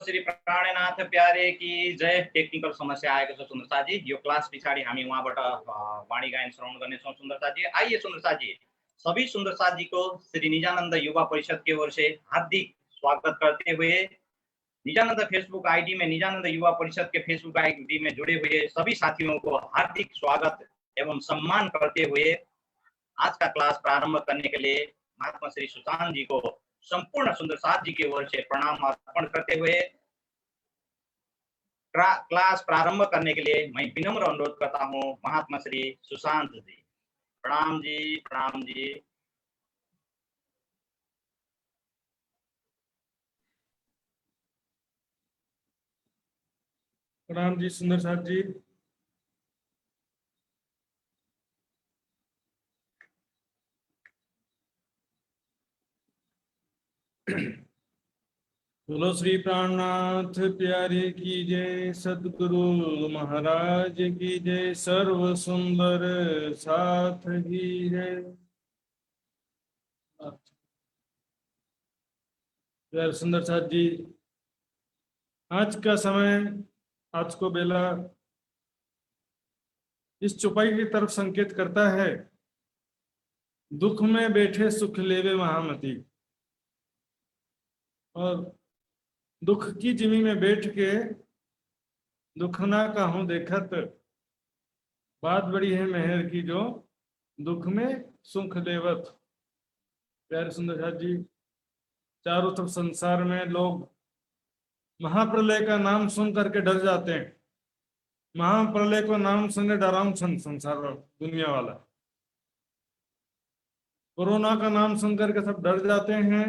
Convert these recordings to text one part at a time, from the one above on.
श्री प्राणनाथ प्यारे की जय। टेक्निकल समस्या आएको छ सुन्दरसाजी, यो क्लास पछाडि हामी उहाँबाट वाणी गायन श्रवण गर्नेछौँ सुन्दरसाजी। आइए सुन्दरसाजी, सभी सुन्दरसाजी को श्री निजानंद युवा परिषद की ओर से हार्दिक स्वागत करते हुए, निजानंद फेसबुक आईडी में, निजानंद युवा परिषद के फेसबुक आईडी में जुड़े हुए सभी साथियों को हार्दिक स्वागत एवं सम्मान करते हुए आज का क्लास प्रारंभ करने के लिए महात्मा श्री सुशांत जी को संपूर्ण सुंदरसाज जी की ओर से प्रणाम अर्पण करते हुए क्लास प्रारंभ करने के लिए मैं विनम्र अनुरोध करता हूं महात्मा श्री सुशांत जी। प्रणाम जी, प्रणाम जी। प्रणाम जी सुंदरसाज जी। बोलो श्री प्राणनाथ प्यारे की जय, सदगुरु महाराज की जय, सर्व सुंदर साथ की जय। प्यारे सुंदरसाज जी, आज का समय, आज को बेला इस चौपाई की तरफ संकेत करता है। दुख में बैठे सुख लेवे महामती, और दुख की जिमी में बैठ के दुख ना कहूं देखत, बात बड़ी है मेहर की जो दुख में सुख देवत। प्यारे सुंदरसाज जी, चारों तरफ संसार में लोग महाप्रलय का नाम सुन करके डर जाते हैं। महाप्रलय को नाम सुनने डराऊं संसार दुनिया वाला। कोरोना का नाम सुन करके सब डर जाते हैं,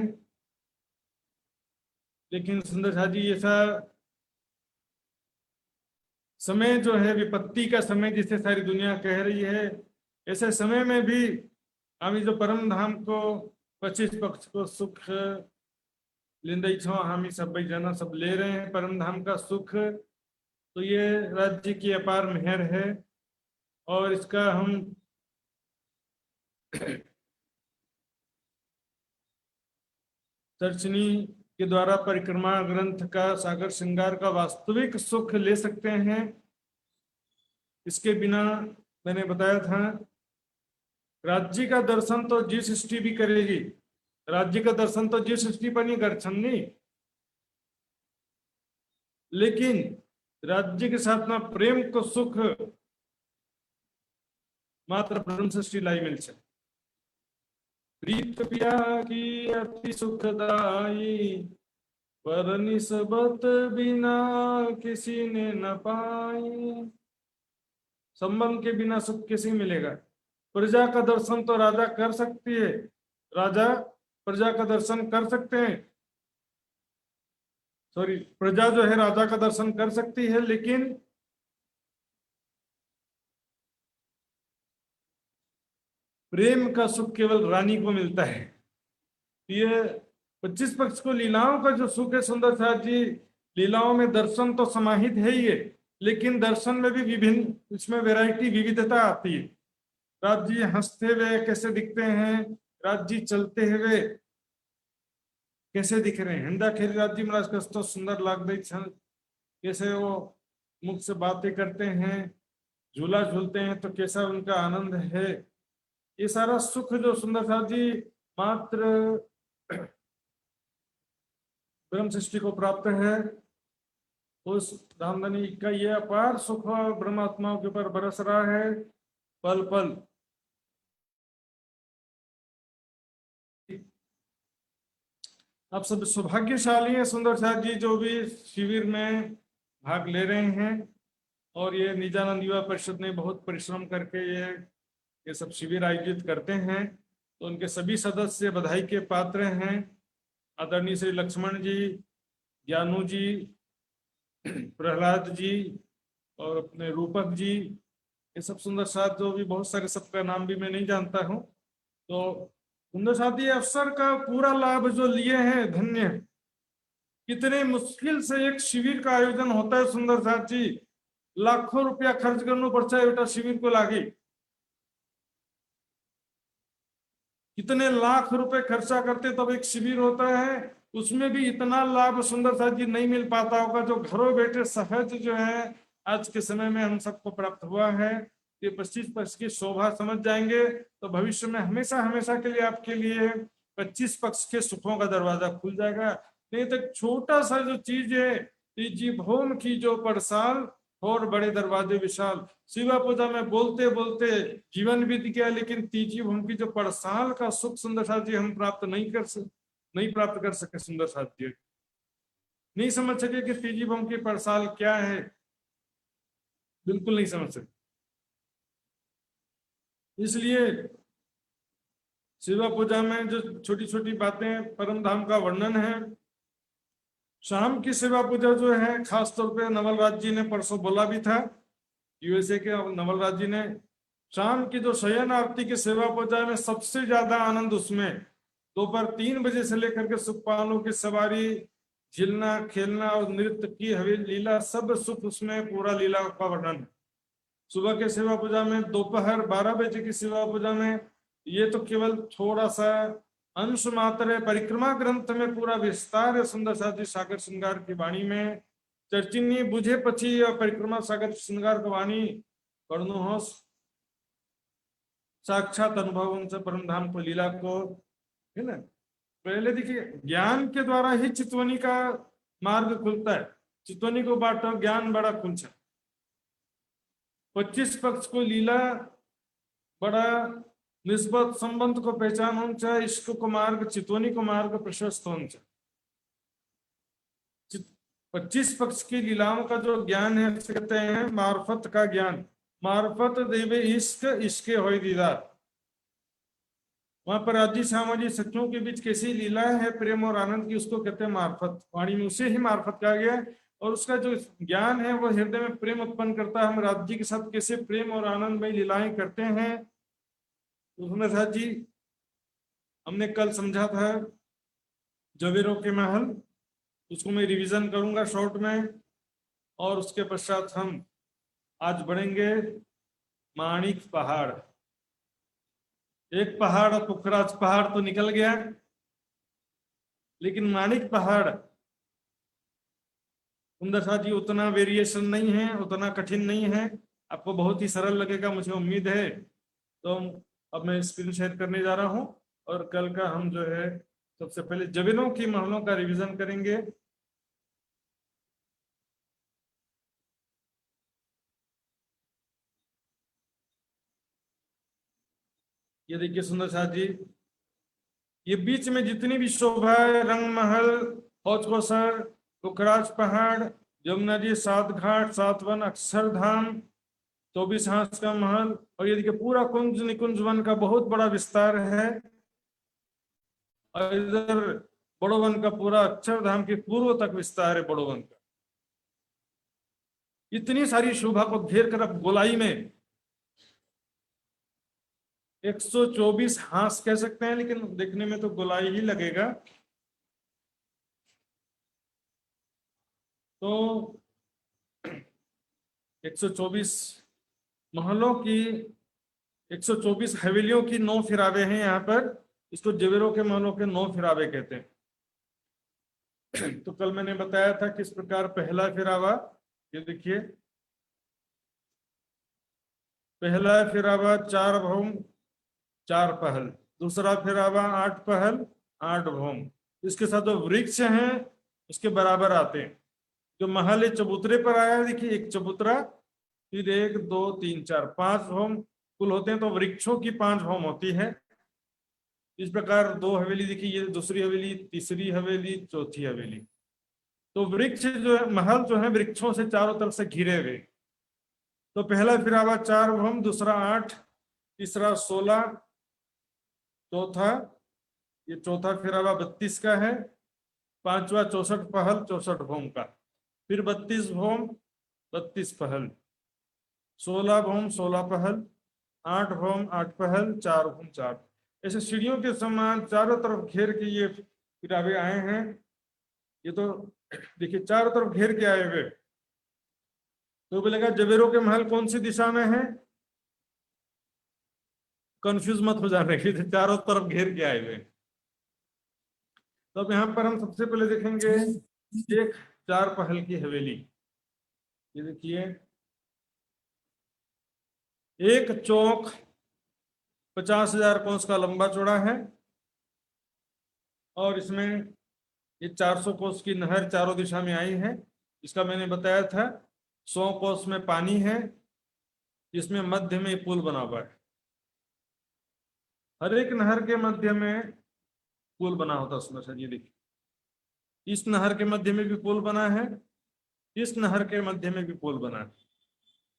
लेकिन सुंदरसाज जी ऐसा समय जो है विपत्ति का समय जिसे सारी दुनिया कह रही है, ऐसे समय में भी हम जो परम धाम को 25 पक्ष को सुख लेंदे छो, हम सब जना सब ले रहे हैं परम धाम का सुख। तो ये राज्य की अपार मेहर है, और इसका हम दर्शनी के द्वारा परिक्रमा ग्रंथ का सागर श्रृंगार का वास्तविक सुख ले सकते हैं। इसके बिना मैंने बताया था, राज्य का दर्शन तो जीव सृष्टि भी करेगी, राज्य का दर्शन तो जीव सृष्टि पर नहीं कर छन्नी, लेकिन राज्य के साथ ना प्रेम को सुख मात्र ब्रह्म सृष्टि लाई मिल सके। प्रीत पिया की अति सुखदाई, पर निस्बत बिना किसी ने न पाई। संबंध के बिना सुख किसी मिलेगा। प्रजा का दर्शन तो राजा कर सकती है, राजा प्रजा का दर्शन कर सकते हैं, सॉरी प्रजा जो है राजा का दर्शन कर सकती है, लेकिन प्रेम का सुख केवल रानी को मिलता है। ये 25 पक्ष को लीलाओं का जो सुख है सुंदरसाज जी, लीलाओं में दर्शन तो समाहित है ही है, लेकिन दर्शन में भी विभिन्न, इसमें वैरायटी विविधता आती है। राज्य हंसते हुए कैसे दिखते हैं, राज्य चलते हुए कैसे दिख रहे हैं। हंडा खेरी राज्य महाराज कस्तो सुंदर लाग दे, कैसे वो मुख से बातें करते हैं, झूला झूलते हैं तो कैसा उनका आनंद है। ये सारा सुख जो सुंदरसाज जी मात्र ब्रह्म सृष्टि को प्राप्त है, उस धामधनी का ये अपार सुख ब्रह्मात्माओं के ऊपर बरस रहा है पल पल। आप सब सौभाग्यशाली हैं सुंदरसाज जी, जो भी शिविर में भाग ले रहे हैं। और ये निजानंद युवा परिषद ने बहुत परिश्रम करके ये सब शिविर आयोजित करते हैं, तो उनके सभी सदस्य बधाई के पात्र हैं। आदरणीय श्री लक्ष्मण जी, ज्ञानू जी, प्रहलाद जी और अपने रूपक जी, ये सब सुंदरसाज जो भी बहुत सारे, सबका नाम भी मैं नहीं जानता हूँ। तो सुंदरसाज ये अवसर का पूरा लाभ जो लिए हैं, धन्य। कितने मुश्किल से एक शिविर का आयोजन होता है सुंदरसाज जी, लाखों रुपया खर्च करना पड़ता है बेटा शिविर को लागे। कितने लाख रुपए खर्चा करते तब एक शिविर होता है, उसमें भी इतना लाभ सुंदर साथ जी नहीं मिल पाता होगा जो घरों बैठे सहज जो है आज के समय में हम सबको प्राप्त हुआ है। ये 25 पक्ष की शोभा समझ जाएंगे तो भविष्य में हमेशा हमेशा के लिए आपके लिए 25 पक्ष के सुखों का दरवाजा खुल जाएगा। नहीं तो छोटा सा जो चीज है तीजी भौम की जो पड़साल और बड़े दरवाजे विशाल, शिवा पूजा में बोलते बोलते जीवन बीत गया, लेकिन तीजी भूमि की जो पड़साल का सुख सुंदर साथ जी हम प्राप्त नहीं प्राप्त कर सके। सुंदर साथ जी नहीं समझ सके कि तीजी भूमि की पड़साल क्या है, बिल्कुल नहीं समझ सके। इसलिए शिवा पूजा में जो छोटी छोटी बातें परम धाम का वर्णन है। शाम की सेवा पूजा जो है खास तौर पे नवल राज जी ने परसों बोला भी था, यूएसए के नवल राज जी ने, शाम की जो शयन आरती की सेवा पूजा में सबसे ज्यादा आनंद उसमें दोपहर 3 बजे से लेकर के सुखपालों की सवारी, झिलना खेलना और नृत्य की हवेली लीला, सब सुख उसमें पूरा लीला का वर्णन है। सुबह के सेवा पूजा में, दोपहर 12 बजे की सेवा पूजा में, ये तो केवल थोड़ा सा अंश मात्र है। परिक्रमा ग्रंथ में पूरा विस्तार है सुंदर साथी सागर श्रृंगार की वाणी में। चर्चिनी बुझे पची और परिक्रमा सागर श्रृंगार की वाणी पढ़नो हो, साक्षात अनुभव उनसे परम धाम को लीला को, है ना। पहले देखिए ज्ञान के द्वारा ही चितवनी का मार्ग खुलता है। चितवनी को बांटो ज्ञान बड़ा खुलता है। 25 पक्ष को लीला बड़ा निस्बत संबंध को पहचान होना चाहिए। इश्क को मार्ग, चितवनी को मार्ग प्रशस्त होना चाहिए। 25 पक्ष की लीलाओं का जो ज्ञान है कहते हैं मार्फत का ज्ञान। मार्फत देवे इश्क, इश्के होय दीदार। वहां पर आदि सामाजी सत्यों के बीच कैसी लीला है प्रेम और आनंद की, उसको कहते हैं मार्फत। वाणी में उसे ही मार्फत कहा गया है। और उसका जो ज्ञान है वो हृदय में प्रेम उत्पन्न करता है। हम राज्य के साथ कैसे प्रेम और आनंद में लीलाएं करते हैं। उसमें साथ जी हमने कल समझा था जवेरों के महल, उसको मैं रिवीजन करूंगा शॉर्ट में। और उसके पश्चात हम आज बढ़ेंगे माणिक पहाड़। एक पहाड़ पुखराज पहाड़ तो निकल गया, लेकिन माणिक पहाड़ सुंदर साथ जी उतना वेरिएशन नहीं है, उतना कठिन नहीं है। आपको बहुत ही सरल लगेगा मुझे उम्मीद है। तो अब मैं स्क्रीन शेयर करने जा रहा हूं और कल का हम जो है सबसे पहले जवेरों की महलों का रिवीजन करेंगे। ये देखिए सुंदर साथ जी, ये बीच में जितनी भी शोभा है, रंग महल, हौज कोसर, पुखराज पहाड़, यमुना जी, 7 घाट, 7 वन, अक्षरधाम, 24 हांस का महल, और ये देखिए पूरा कुंज निकुंज वन का बहुत बड़ा विस्तार है। और इधर बड़ो वन का पूरा अक्षरधाम के पूर्व तक विस्तार है बड़ो वन का। इतनी सारी शोभा को घेर कर अब गोलाई में 124 हांस कह सकते हैं, लेकिन देखने में तो गोलाई ही लगेगा। तो 124 महलों की, 124 हवेलियों की 9 फिरावे हैं यहाँ पर। इसको जवेरों के महलों के 9 फिरावे कहते हैं। तो कल मैंने बताया था किस प्रकार पहला फिरावा, ये देखिए पहला फिरावा 4 भौम 4 पहल, दूसरा फिरावा 8 पहल 8 भौम। इसके साथ जो वृक्ष हैं उसके बराबर आते हैं। जो महल चबूतरे पर आया, देखिए एक चबूतरा, फिर 1 2 3 4 5 भौम कुल होते हैं। तो वृक्षों की 5 भौम होती है। इस प्रकार 2 हवेली देखिए, ये दूसरी हवेली, तीसरी हवेली, चौथी हवेली। तो वृक्ष जो है, महल जो है वृक्षों से चारों तरफ से घिरे हुए। तो पहला फिरावा 4 भौम, दूसरा 8, तीसरा 16, चौथा, ये चौथा फिरावा 32 का है, पांचवा 64 पहल 64 भौम का, फिर 32 भौम 32 पहल, 16 भौम 16 पहल, 8 भौम 8 पहल, 4 भौम 4। ऐसे सीढ़ियों के समान चारों तरफ घेर के ये फिरावे आए हैं। ये तो देखिए चारों तरफ घेर के आए हुए। तो बोलेगा जवेरों के महल कौन सी दिशा में है, कंफ्यूज मत हो जाने की, चारों तरफ घेर के आए हुए। तो अब यहाँ पर हम सबसे पहले देखेंगे एक 4 पहल की हवेली। ये देखिए, एक चौक 50,000 कोस का लंबा चौड़ा है और इसमें ये 400 कोस की नहर चारों दिशा में आई है। इसका मैंने बताया था 100 कोस में पानी है, इसमें मध्य में पुल बना हुआ है। हर एक नहर के मध्य में पुल बना होता है सुंदर सा। ये देखिए, इस नहर के मध्य में भी पुल बना है, इस नहर के मध्य में भी पुल बना है,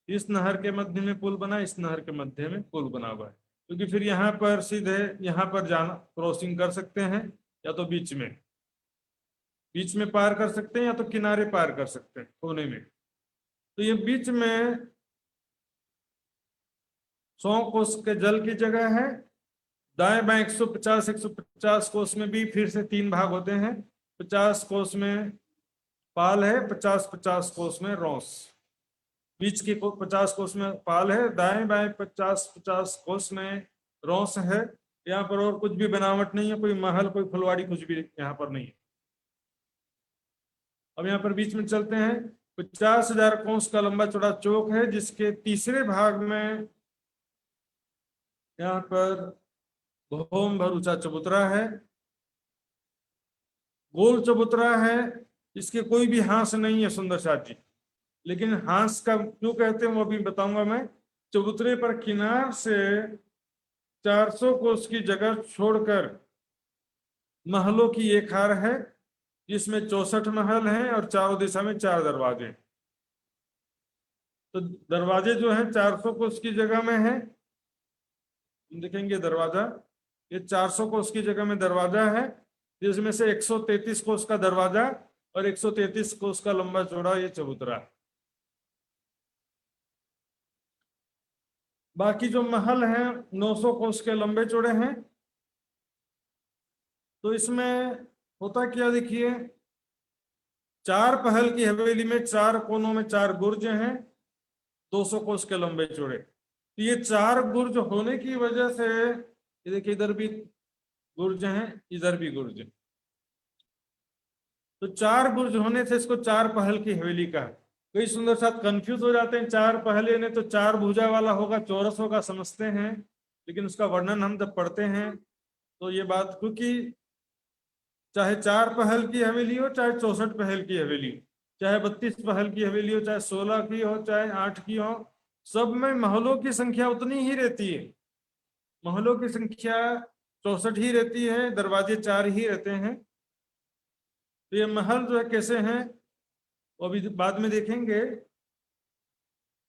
इस नहर के मध्य में पुल बना, इस नहर के मध्य में पुल बना हुआ है। क्योंकि फिर यहाँ पर सीधे यहाँ पर जाना क्रॉसिंग कर सकते हैं, या तो बीच में पार कर सकते हैं, या तो किनारे पार कर सकते हैं कोने में। तो ये बीच में 100 कोस के जल की जगह है। दाएं बाएं 150 कोस में भी फिर से 3 भाग होते हैं। 50 कोस में पाल है, 50 कोस में रोंस। बीच के 50 कोस में पाल है, दाएं बाएं 50 कोस में रोंस है। यहाँ पर और कुछ भी बनावट नहीं है, कोई महल कोई फुलवाड़ी कुछ भी यहाँ पर नहीं है। अब यहाँ पर बीच में चलते हैं। 50,000 कोस का लंबा चौड़ा चौक है, जिसके तीसरे भाग में यहाँ पर भौम भर ऊंचा चबूतरा है, गोल चबूतरा है। इसके कोई भी हांस नहीं है सुंदर साथ जी। लेकिन हांस का क्यों कहते हैं वो भी बताऊंगा मैं। चबूतरे पर किनार से 400 कोस की जगह छोड़कर महलों की एक हार है, जिसमें 64 महल हैं और चारों दिशा में 4 दरवाजे। तो दरवाजे जो है 400 कोस की जगह में है। देखेंगे दरवाजा, ये 400 कोस की जगह में दरवाजा है, जिसमें से 133 कोस का दरवाजा और 133 कोस का लंबा चौड़ा ये चबूतरा है। बाकी जो महल हैं 900 कोस के लंबे चौड़े हैं। तो इसमें होता क्या देखिए, 4 पहल की हवेली में 4 कोनों में 4 बुर्ज हैं, 200 कोस के लंबे चौड़े। तो ये 4 बुर्ज होने की वजह से ये देखिए, इधर भी बुर्ज हैं, इधर भी बुर्ज है। तो 4 बुर्ज होने से इसको 4 पहल की हवेली का है। कई सुंदर साथ कंफ्यूज हो जाते हैं, 4 पहले ने तो 4 भुजा वाला होगा, चौरस होगा समझते हैं, लेकिन उसका वर्णन हम जब पढ़ते हैं तो ये बात, क्योंकि चाहे 4 पहल की हवेली हो, चाहे 64 पहल की हवेली हो, चाहे 32 पहल की हवेली हो, चाहे 16 की हो, चाहे 8 की हो, सब में महलों की संख्या उतनी ही रहती है। महलों की संख्या 64 ही रहती है, दरवाजे 4 ही रहते हैं। तो ये महल जो है कैसे हैं वो अभी बाद में देखेंगे,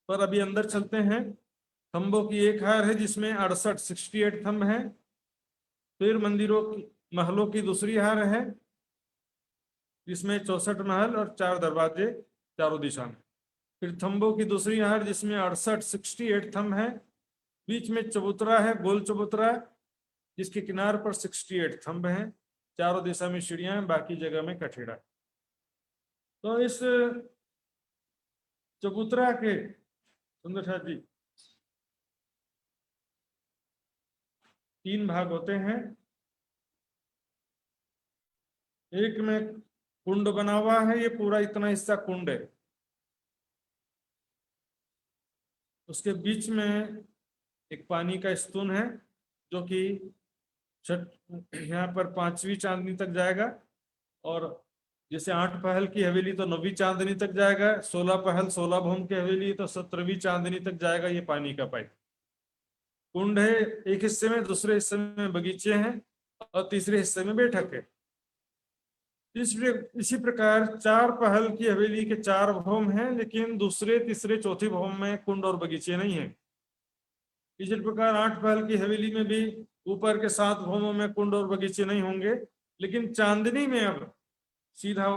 पर अभी अंदर चलते हैं। थंबों की एक हार है, जिसमें 68 थंब हैं। फिर मंदिरों की महलों की दूसरी हार है, जिसमें 64 महल और 4 दरवाजे चारों दिशा में। फिर थंबों की दूसरी हार, जिसमें 68 थंब है। बीच में चबूतरा है, गोल चबूतरा, जिसके किनार पर 68 थंब हैं। चारों दिशा में सीढ़ियां हैं, बाकी जगह में कठेड़ा। तो इस चबूतरा के सुंदर साथ जी 3 भाग होते हैं। एक में कुंड बना हुआ है, ये पूरा इतना हिस्सा कुंड है। उसके बीच में एक पानी का स्तून है, जो कि यहाँ पर 5वीं चांदनी तक जाएगा। और जैसे 8 पहल की हवेली तो 9वीं चांदनी तक जाएगा, 16 पहल 16 भवन की हवेली तो 17वीं चांदनी तक जाएगा ये पानी का पाइप। कुंड है एक हिस्से में, दूसरे हिस्से में बगीचे हैं और तीसरे हिस्से में बैठक है। इसी प्रकार 4 पहल की हवेली के 4 भवन हैं, लेकिन दूसरे तीसरे चौथे भवन में कुंड और बगीचे नहीं है। इसी प्रकार 8 पहल की हवेली में भी ऊपर के 7 भवनों में कुंड और बगीचे नहीं होंगे, लेकिन चांदनी में अब सीधा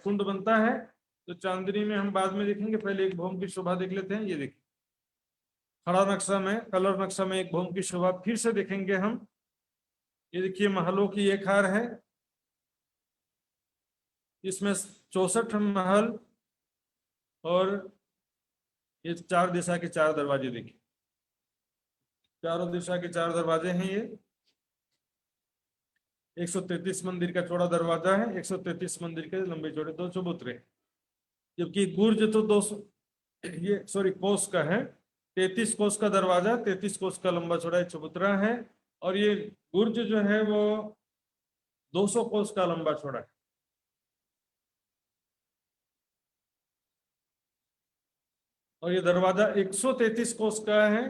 कुंड बनता है। तो चांदनी में हम बाद में देखेंगे, पहले एक भवन की शोभा देख लेते हैं। ये देखिए खड़ा नक्शा में, कलर नक्शा में एक भवन की शोभा फिर से देखेंगे हम। ये देखिए महलों की एक हार है, इसमें 64 महल और ये 4 दिशा के 4 दरवाजे। देखिए चारों दिशा के 4 दरवाजे हैं ये। 133 मंदिर का चौड़ा दरवाजा है, 133 मंदिर के लंबे चौड़े 2 चबूतरे, जबकि गुर्ज तो 200 ये सॉरी कोस का है, 33 कोस का दरवाजा, 33 कोस का लंबा चौड़ा एक चबूतरा है, और ये गुर्ज जो है वो 200 कोस का लंबा चौड़ा है। और ये दरवाजा 133 कोस का है,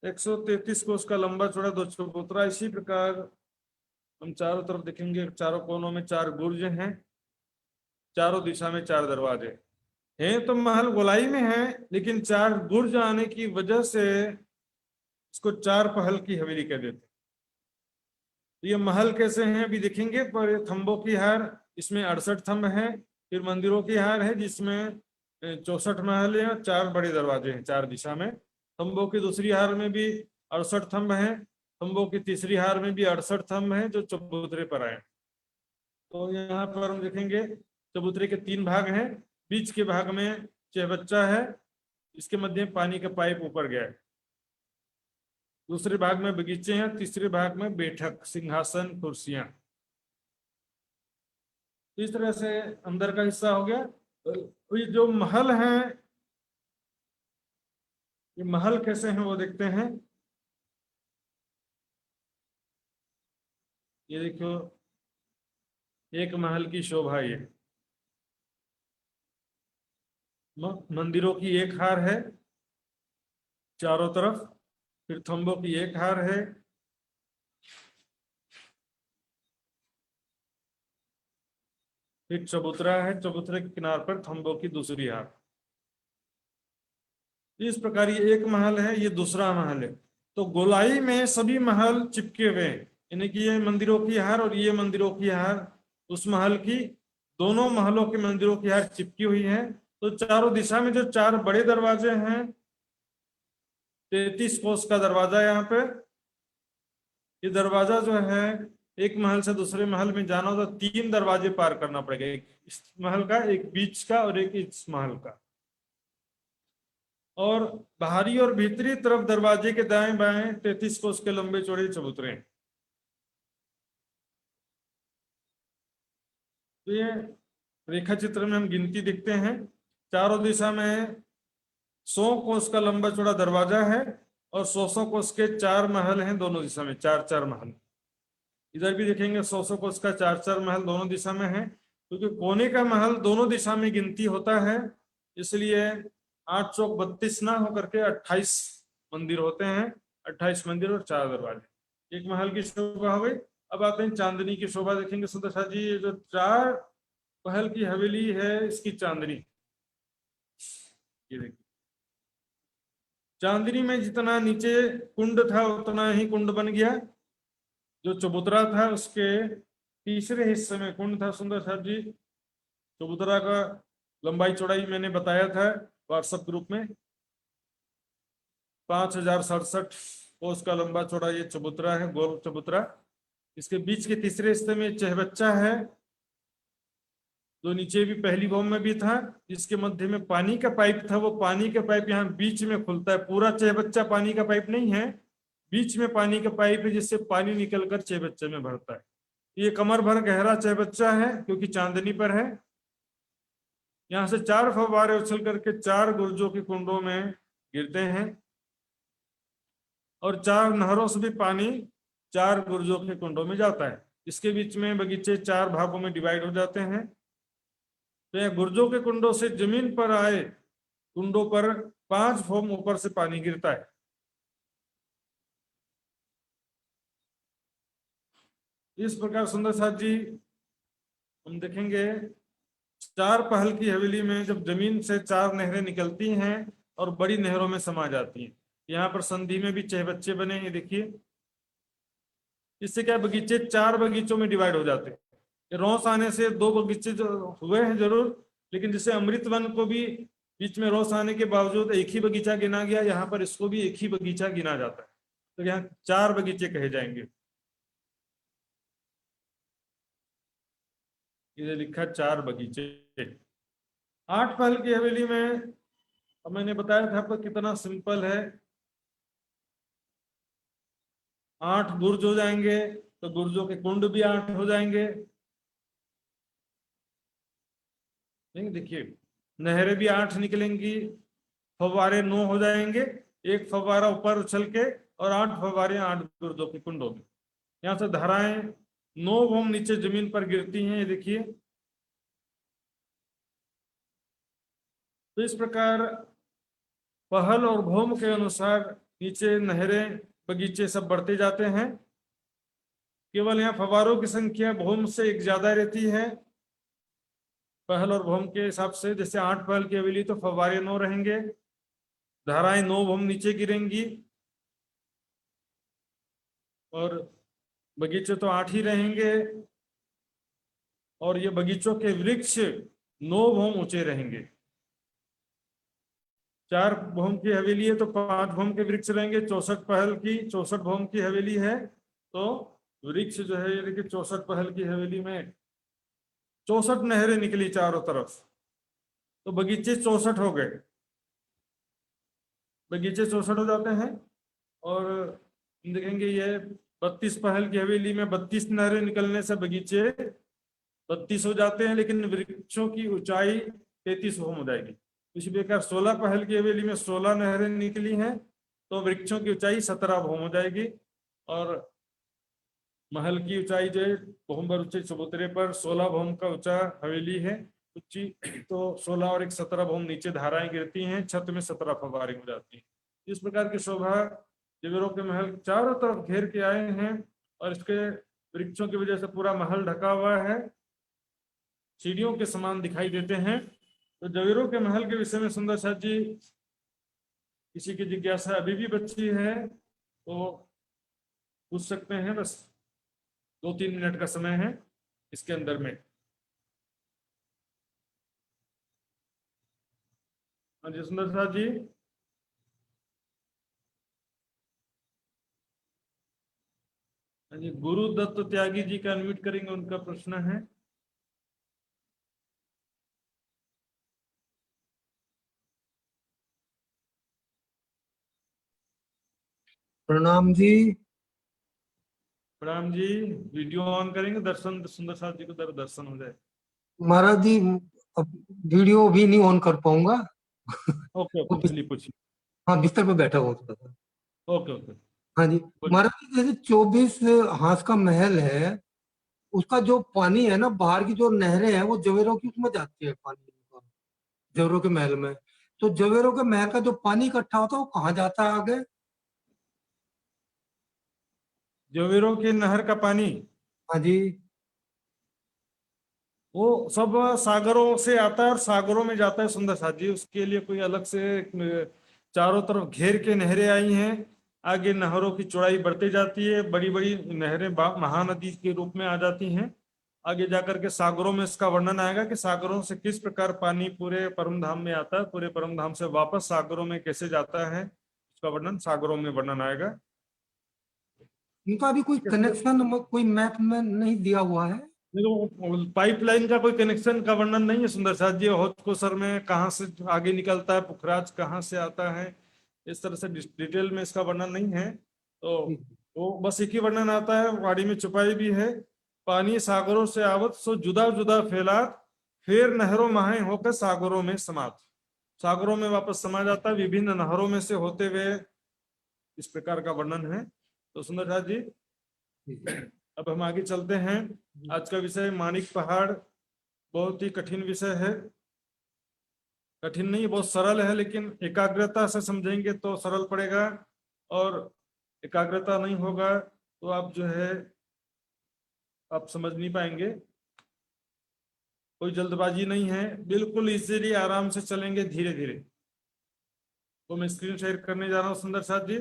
133 कोस का लंबा चौड़ा 2 चबूतरा। इसी प्रकार हम चारों तरफ देखेंगे, चारों कोनों में 4 बुर्ज हैं, चारों दिशा में 4 दरवाजे हैं। तो महल गोलाई में है, लेकिन 4 बुर्ज आने की वजह से इसको 4 पहल की हवेली कह देते हैं। तो ये महल कैसे हैं अभी देखेंगे। पर थंबों की हार, इसमें 68 थंब हैं। फिर मंदिरों की हार है जिसमें 64 महल हैं, 4 बड़े दरवाजे हैं 4 दिशा में। थंबों की दूसरी हार में भी 68 थंब हैं। थंबों की तीसरी हार में भी 68 थंब हैं जो चबूतरे पर आए। तो यहाँ पर हम देखेंगे चबूतरे के 3 भाग हैं। बीच के भाग में चहबच्चा है, इसके मध्य में पानी का पाइप ऊपर गया है। दूसरे भाग में बगीचे हैं, तीसरे भाग में बैठक, सिंहासन, कुर्सियां। इस तरह से अंदर का हिस्सा हो गया। तो ये जो महल है, ये महल कैसे हैं वो देखते हैं। ये देखो, एक महल की शोभा ये मंदिरों की एक हार है चारों तरफ, फिर थंबों की एक हार है, फिर चबूतरा है, चबूतरे के किनार पर थंबों की दूसरी हार। इस प्रकार ये एक महल है, ये दूसरा महल है। तो गोलाई में सभी महल चिपके हुए हैं, यानी कि ये मंदिरों की हार और ये मंदिरों की हार उस महल की, दोनों महलों के मंदिरों की हार चिपकी हुई है। तो चारों दिशा में जो 4 बड़े दरवाजे हैं, 33 कोस का दरवाजा यहाँ पे, ये दरवाजा जो है एक महल से दूसरे महल में जाना हो तो 3 दरवाजे पार करना पड़ेगा, एक इस महल का, एक बीच का और एक इस महल का। और बाहरी और भीतरी तरफ दरवाजे के दाएं बाएं 33 कोस के लंबे चौड़े चबूतरे हैं। तो ये रेखा चित्र में हम गिनती देखते हैं। चारों दिशा में 100 कोस का लंबा चौड़ा दरवाजा है और 100 कोस के 4 महल हैं दोनों दिशा में, 4 महल। इधर भी देखेंगे 100 कोस का 4 महल दोनों दिशा में है, क्योंकि कोने का महल दोनों दिशा में गिनती होता है, इसलिए 8 चौक 32 ना होकर के 28 मंदिर होते हैं। 28 मंदिर और 4 दरवाजे, एक महल की शोभा हो गई। अब आते हैं चांदनी की शोभा देखेंगे। सुंदर सा जी, ये जो 4 पहल की हवेली है, इसकी चांदनी ये देखिए। चांदनी में जितना नीचे कुंड था उतना ही कुंड बन गया। जो चबूतरा था उसके तीसरे हिस्से में कुंड था। सुंदर साहब जी, चबूतरा का लंबाई चौड़ाई मैंने बताया था व्हाट्सएप ग्रुप में, 5067 कोस का लंबा चौड़ा ये चबूतरा है, गोल चबूतरा। इसके बीच के तीसरे हिस्से में चहबच्चा है, जो नीचे भी पहली बॉम्ब में भी था। इसके मध्य में पानी का पाइप था, वो पानी का पाइप यहाँ बीच में खुलता है। पूरा चहबच्चा पानी का पाइप नहीं है, बीच में पानी का पाइप है जिससे पानी निकलकर चहबच्चे में भरता है। ये कमर भर गहरा चहबच्चा है क्योंकि चांदनी पर है। यहाँ से 4 फव्वारे उछल करके 4 गुर्जों के कुंडों में गिरते हैं और 4 नहरों से भी पानी 4 गुर्जों के कुंडों में जाता है। इसके बीच में बगीचे 4 भागों में डिवाइड हो जाते हैं। तो यह गुर्जों के कुंडों से जमीन पर आए कुंडों पर 5 फोम ऊपर से पानी गिरता है। इस प्रकार सुंदर साथ जी हम देखेंगे 4 पहल की हवेली में जब जमीन से 4 नहरें निकलती हैं और बड़ी नहरों में समा जाती हैं। यहाँ पर संधि में भी चहबच्चे बने हैं, देखिए। इससे क्या बगीचे 4 बगीचों में डिवाइड हो जाते हैं। रोस आने से 2 बगीचे जो हुए हैं जरूर, लेकिन जैसे अमृत वन को भी बीच में रोस आने के बावजूद एक ही बगीचा गिना गया, यहाँ पर इसको भी एक ही बगीचा गिना जाता है। तो यहाँ 4 बगीचे कहे जाएंगे। ये लिखा 4 बगीचे। 8 पहल की हवेली में अब मैंने बताया था आपको कितना सिंपल है। 8 बुर्ज हो जाएंगे तो गुर्जों के कुंड भी 8 हो जाएंगे। नहीं देखिए, नहरें भी 8 निकलेंगी, फव्वारे 9 हो जाएंगे, एक फव्वारा ऊपर उछल के, और 8 फव्वारे 8 गुर्जों के कुंडों में। यहाँ से धाराएं 9 भौम नीचे जमीन पर गिरती हैं, ये देखिए। तो इस प्रकार पहल और भौम के अनुसार नीचे नहरें, बगीचे सब बढ़ते जाते हैं। केवल यहाँ फव्वारों की संख्या भौम से एक ज्यादा रहती है पहल और भौम के हिसाब से। जैसे 8 पहल की हवेली तो फव्वारे 9 रहेंगे, धाराएं 9 भौम नीचे गिरेंगी, और बगीचे तो 8 ही रहेंगे। और ये बगीचों के वृक्ष 9 भौम ऊंचे रहेंगे। 4 भौम की हवेली है तो 5 भौम के वृक्ष रहेंगे। 64 पहल की 64 भौम की हवेली है तो वृक्ष जो है, ये देखिए 64 पहल की हवेली में 64 नहरें निकली चारों तरफ, तो बगीचे 64 हो गए। बगीचे 64 हो जाते हैं। और देखेंगे ये 32 पहल की हवेली में 32 नहरें निकलने से बगीचे 32 हो जाते हैं, लेकिन वृक्षों की ऊंचाई 33 हो जाएगी। इसी प्रकार 16 पहल की हवेली में 16 नहरें निकली हैं तो वृक्षों की ऊंचाई 17 भौम हो जाएगी। और महल की ऊंचाई जो है भौम पर ऊंचे चबूतरे पर 16 भौम का ऊंचा हवेली है ऊंची, तो 16 और एक 17 भौम नीचे धाराएं गिरती हैं, छत में 17 फव्वारे हो जाती हैं। इस प्रकार की शोभा जवेरों के महल चारों तरफ घेर के आए हैं, और इसके वृक्षों की वजह से पूरा महल ढका हुआ है, सीढ़ियों के समान दिखाई देते हैं। तो जवेरों के महल के विषय में सुंदर साथ जी किसी की जिज्ञासा अभी भी बची है तो पूछ सकते हैं, बस 2-3 मिनट का समय है इसके अंदर में। हाँ जी सुंदर साथ जी। हाँ जी, गुरुदत्त त्यागी जी का अनम्यूट करेंगे, उनका प्रश्न है। प्रणाम जी। प्रणाम जी। वीडियो ऑन करेंगे, दर्शन सुंदर साथ जी को दर्शन हो जाए। महाराज जी, अब वीडियो भी नहीं ऑन कर पाऊंगा। ओके वो ओके, चलिए पूछिए। हाँ, बिस्तर पे बैठा हुआ थोड़ा सा। ओके ओके, हाँ जी। बोलिए। महाराज जी, जैसे 24 हांस का महल है, उसका जो पानी है ना, बाहर की जो नहरें हैं वो जवेरों की उसमें जाती है पानी, जवेरों के महल में। तो जवेरों के महल का जो पानी इकट्ठा होता है वो कहाँ जाता है आगे? जवेरों की नहर का पानी हाँ जी। वो सब सागरों से आता है और सागरों में जाता है सुंदर साथ जी। उसके लिए कोई अलग से चारों तरफ घेर के नहरें आई हैं। आगे नहरों की चौड़ाई बढ़ती जाती है, बड़ी बड़ी नहरें महानदी के रूप में आ जाती हैं। आगे जाकर के सागरों में इसका वर्णन आएगा कि सागरों से किस प्रकार पानी पूरे परम धाम में आता है, पूरे परम धाम से वापस सागरों में कैसे जाता है, उसका वर्णन सागरों में वर्णन आएगा। इनका अभी कोई कनेक्शन कोई मैप में नहीं दिया हुआ है? पाइपलाइन का कोई कनेक्शन का वर्णन नहीं है सुंदर साथ जी। होतकोसर में कहाँ से आगे निकलता है, पुखराज कहाँ से आता है, इस तरह से डिटेल में इसका वर्णन नहीं है। तो वो बस एक ही वर्णन आता है, वाड़ी में छुपाई भी है। पानी सागरों से आवत सो जुदा जुदा फैला, फिर नहरों माहे होकर सागरों में समात। सागरों में वापस समा जाता है, विभिन्न नहरों में से होते हुए, इस प्रकार का वर्णन है। तो सुंदर साथ जी अब हम आगे चलते हैं। आज का विषय माणिक पहाड़, बहुत ही कठिन विषय है। कठिन नहीं, बहुत सरल है, लेकिन एकाग्रता से समझेंगे तो सरल पड़ेगा, और एकाग्रता नहीं होगा तो आप जो है आप समझ नहीं पाएंगे। कोई जल्दबाजी नहीं है, बिल्कुल इजीली आराम से चलेंगे, धीरे धीरे। तो मैं स्क्रीन शेयर करने जा रहा हूँ सुंदर साथ जी।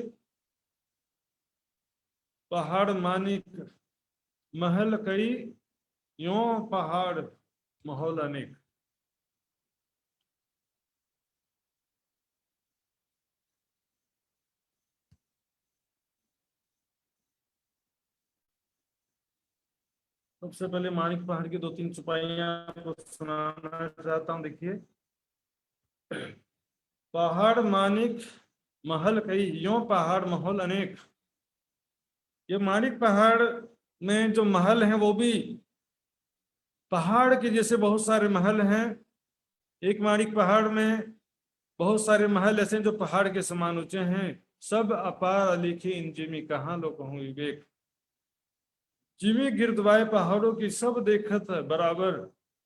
पहाड़ मानिक महल कई, यों पहाड़ माहौल अनेक। सबसे पहले माणिक पहाड़ की 2-3 चुपाइयां आपको सुनाना चाहता हूं। देखिए, पहाड़ मानिक महल कई, यों पहाड़ महल अनेक। ये माणिक पहाड़ में जो महल हैं वो भी पहाड़ के जैसे बहुत सारे महल हैं। एक माणिक पहाड़ में बहुत सारे महल ऐसे हैं जो पहाड़ के समान ऊंचे हैं। सब अपार लिखे इन जिमी कहाँ लो कहूँ विवेक। जिमी गिरदवाए पहाड़ों की सब देखत है बराबर।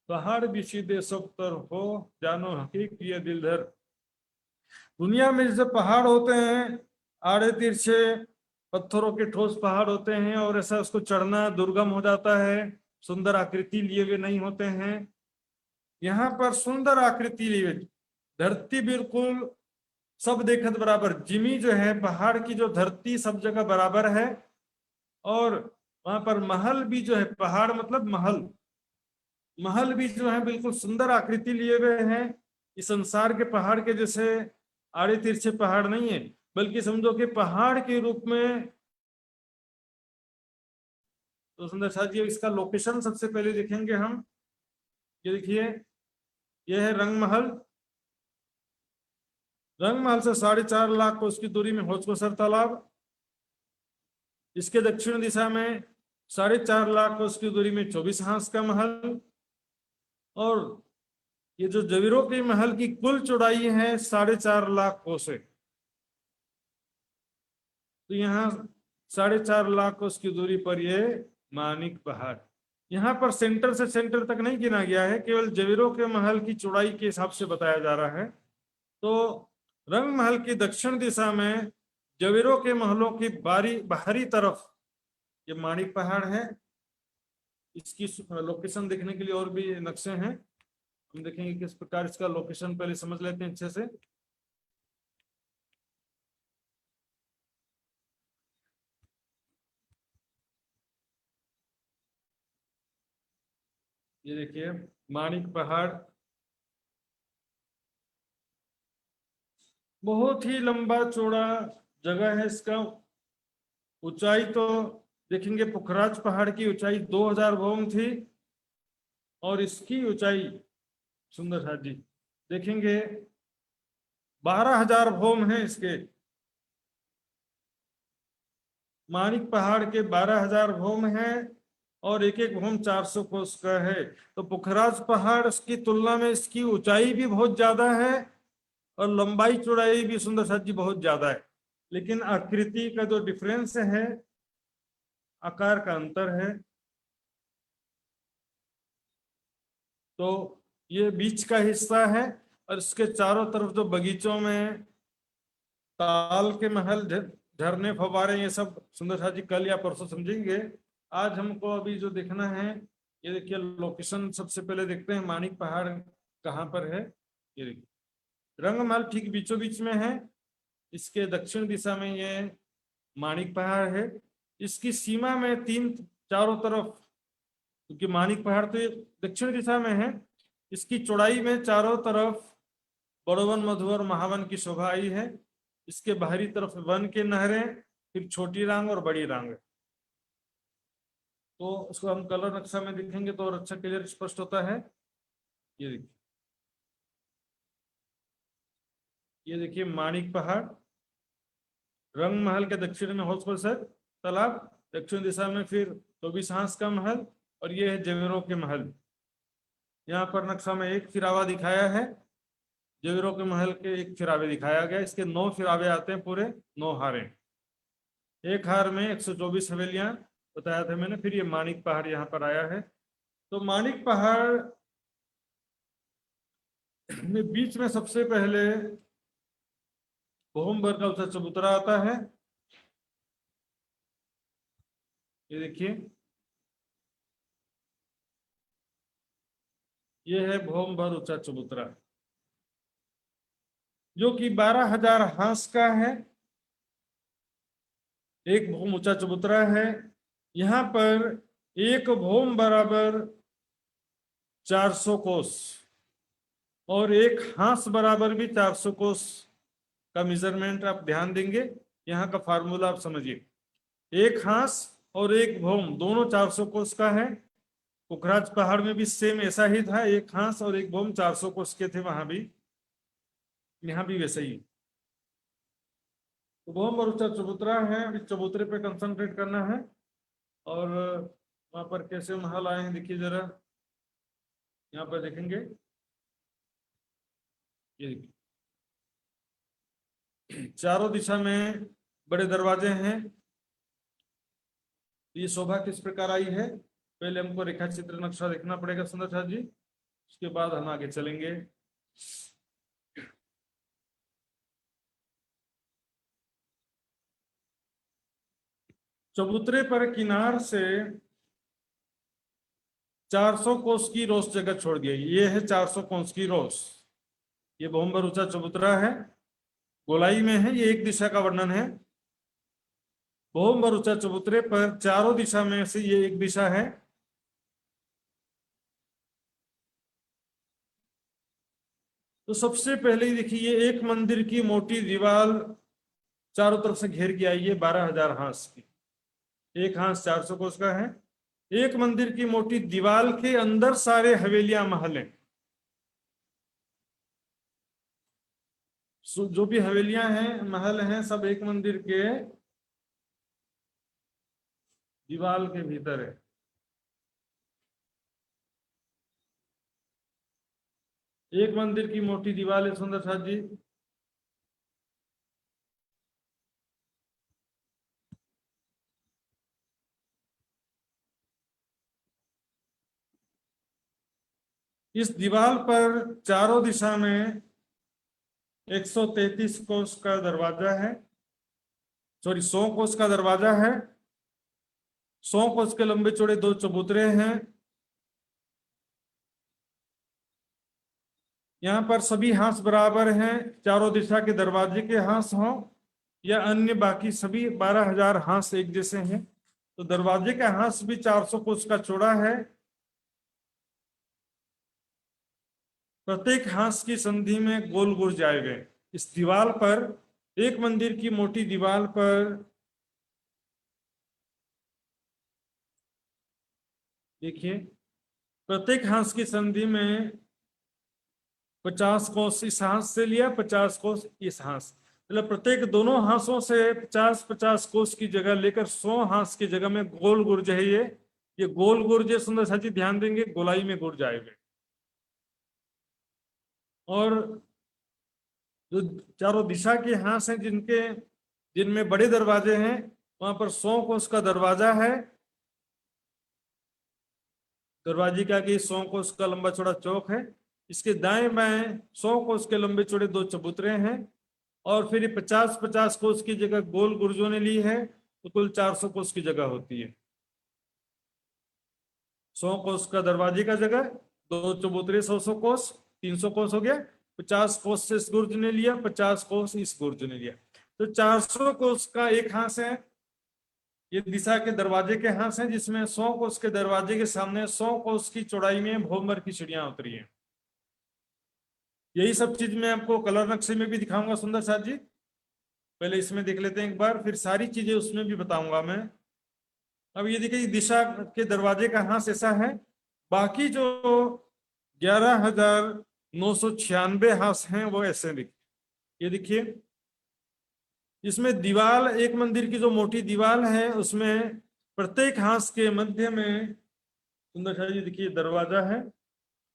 पहाड़ भी सीधे सब तर हो जानो हकीक ये दिलधर। दुनिया में जैसे पहाड़ होते हैं आड़े तिरछे पत्थरों के ठोस पहाड़ होते हैं और ऐसा उसको चढ़ना दुर्गम हो जाता है, सुंदर आकृति लिए हुए नहीं होते हैं। यहाँ पर सुंदर आकृति लिए धरती बिल्कुल सब देखत बराबर। जिमी जो है पहाड़ की जो धरती सब जगह बराबर है और वहां पर महल भी जो है पहाड़ मतलब महल, महल भी जो है बिल्कुल सुंदर आकृति लिए हुए हैं। इस संसार के पहाड़ के जैसे आड़े तिरछे पहाड़ नहीं है बल्कि समझो कि पहाड़ के रूप में। तो सुंदर साथ जी इसका लोकेशन सबसे पहले देखेंगे हम। ये देखिए ये है रंग महल। रंग महल से 4.5 लाख कोस की दूरी में होचकोसर तालाब। इसके दक्षिण दिशा में 4.5 लाख कोस की दूरी में 24 हांस का महल। और ये जो जवीरों के महल की कुल चौड़ाई है 4.5 लाख कोस है। तो यहाँ 4.5 लाख कोस की दूरी पर ये माणिक पहाड़। यहाँ पर सेंटर से सेंटर तक नहीं गिना गया है, केवल जवीरों के महल की चौड़ाई के हिसाब से बताया जा रहा है। तो रंग महल की दक्षिण दिशा में जवीरों के महलों की बाहरी तरफ ये माणिक पहाड़ है। इसकी लोकेशन देखने के लिए और भी नक्शे हैं, हम देखेंगे किस प्रकार इसका लोकेशन पहले समझ लेते हैं अच्छे से। ये देखिए माणिक पहाड़ बहुत ही लंबा चौड़ा जगह है। इसका ऊंचाई तो देखेंगे पुखराज पहाड़ की ऊंचाई 2000 भौम थी और इसकी ऊंचाई सुंदर साथ जी देखेंगे 12,000 भौम है। इसके माणिक पहाड़ के 12,000 भौम है और एक एक भौम 400 कोस का है। तो पुखराज पहाड़ की तुलना में इसकी ऊंचाई भी बहुत ज्यादा है और लंबाई चौड़ाई भी सुंदर साथ जी बहुत ज्यादा है। लेकिन आकृति का जो डिफरेंस है, आकार का अंतर है। तो ये बीच का हिस्सा है और इसके चारों तरफ जो बगीचों में ताल के महल झरने फव्वारे ये सब सुंदर साथ जी कल या परसों समझेंगे। आज हमको अभी जो देखना है ये देखिए लोकेशन सबसे पहले देखते हैं माणिक पहाड़ कहाँ पर है। ये देखिए रंगमहल ठीक बीचों बीच में है। इसके दक्षिण दिशा में ये माणिक पहाड़ है। इसकी सीमा में चारों तरफ, क्योंकि माणिक पहाड़ तो ये दक्षिण दिशा में है, इसकी चौड़ाई में चारों तरफ बड़ोवन मधुवर महावन की शोभा आई है। इसके बाहरी तरफ वन के नहरें, फिर छोटी रांग और बड़ी रांग। तो उसको हम कलर नक्शा में दिखेंगे तो और अच्छा क्लियर स्पष्ट होता है। ये देखिए, ये देखिए माणिक पहाड़। रंग महल के दक्षिण में होचकोसर तालाब, दक्षिण दिशा में फिर 24 हांस का महल और ये है जवेरों के महल। यहाँ पर नक्शा में एक फिरावा दिखाया है, जवेरों के महल के एक फिरावे दिखाया गया। इसके 9 फिरावे आते हैं, पूरे 9 हारे। एक हार में 124 हवेलियां बताया था मैंने। फिर ये माणिक पहाड़ यहाँ पर आया है। तो माणिक पहाड़ में बीच में सबसे पहले भौमभर का ऊंचा चबूतरा आता है। ये देखिए ये है भौमभर ऊंचा चबूतरा जो कि 12,000 हांस का है। एक भौम ऊंचा चबूतरा है। यहाँ पर एक भौम बराबर 400 कोस और एक हांस बराबर भी 400 कोस का मेजरमेंट आप ध्यान देंगे। यहाँ का फार्मूला आप समझिए, एक हांस और एक भौम दोनों 400 कोस का है। पुखराज पहाड़ में भी सेम ऐसा ही था, एक हांस और एक भौम 400 कोस के थे वहां भी, यहाँ भी वैसा ही। तो भौम और ऊंचा चबूतरा है, अभी चबूतरे पे कंसंट्रेट करना है। और वहां पर कैसे महल आए हैं देखिए जरा, यहाँ पर देखेंगे, ये देखिए चारों दिशा में बड़े दरवाजे हैं। ये शोभा किस प्रकार आई है, पहले हमको रेखा चित्र नक्शा देखना पड़ेगा सुंदर साथ जी, उसके बाद हम आगे चलेंगे। चबूतरे पर किनार से 400 कोस की रोस जगह छोड़ दिया। ये है 400 कोस की रोस। ये बहुमबर ऊंचा चबूतरा है, गोलाई में है, ये एक दिशा का वर्णन है। बहुमबर ऊंचा चबूतरे पर चारों दिशा में से ये एक दिशा है। तो सबसे पहले ही देखिए, ये एक मंदिर की मोटी दीवार चारों तरफ से घेर के आई है 12,000 हांस की। एक हांस 400 कोस का है। एक मंदिर की मोटी दीवार के अंदर सारे हवेलियां महल हैं। जो भी हवेलियां हैं महल हैं सब एक मंदिर के दीवार के भीतर है। एक मंदिर की मोटी दीवार है सुंदर साथ जी। इस दीवार पर चारों दिशा में 133 कोस का दरवाजा है, सॉरी 100 कोस का दरवाजा है। 100 कोस के लंबे चौड़े 2 चबूतरे हैं। यहाँ पर सभी हांस बराबर हैं, चारों दिशा के दरवाजे के हांस हों या अन्य बाकी सभी 12,000 हांस एक जैसे हैं। तो दरवाजे का हांस भी 400 कोस का चौड़ा है। प्रत्येक हांस की संधि में गोल गुर्ज आए गए। इस दीवार पर, एक मंदिर की मोटी दीवार पर देखिए, प्रत्येक हांस की संधि में 50 कोस इस हांस से लिया, 50 कोस इस हांस, मतलब प्रत्येक दोनों हांसों से 50-50 कोस की जगह लेकर 100 हांस की जगह में गोल गुर्ज है। ये गोल गुर्ज है सुंदर साथी, ध्यान देंगे गोलाई में गुर्ज आएगा। और जो चारों दिशा के हांस हैं जिनमें बड़े दरवाजे हैं, वहां पर 100 कोस का दरवाजा है। दरवाजे का आगे 100 कोस का लंबा चौड़ा चौक है। इसके दाएं बाएं 100 कोस के लंबे चौड़े 2 चबूतरे हैं। और फिर ये 50-50 कोस की जगह गोल गुर्जों ने ली है, तो कुल 400 कोस की जगह होती है। 100 कोस का दरवाजे का जगह, 2 चबूतरे 100 कोस, 300 कोस हो गया। 50 कोस से इस गुर्ज ने लिया, 50 कोस इस गुर्ज ने लिया, तो 400 कोस का एक हांस है। ये दिशा के दरवाजे के हांस हैं, जिसमें 100 कोस के दरवाजे के सामने 100 कोस की चौड़ाई में भूमर की सीढ़ियां उतरी हैं। यही सब चीज मैं आपको कलर नक्शे में भी दिखाऊंगा सुंदर साथ जी। पहले इसमें देख लेते हैं एक बार, फिर सारी चीजें उसमें भी बताऊंगा मैं। अब ये देखिए, दिशा के दरवाजे का हांस ऐसा है। बाकी जो 11,996 हांस हैं वो ऐसे देखिए। ये देखिए, इसमें दीवार, एक मंदिर की जो मोटी दीवार है उसमें प्रत्येक हांस के मध्य में सुंदर साथ जी देखिए दरवाजा है।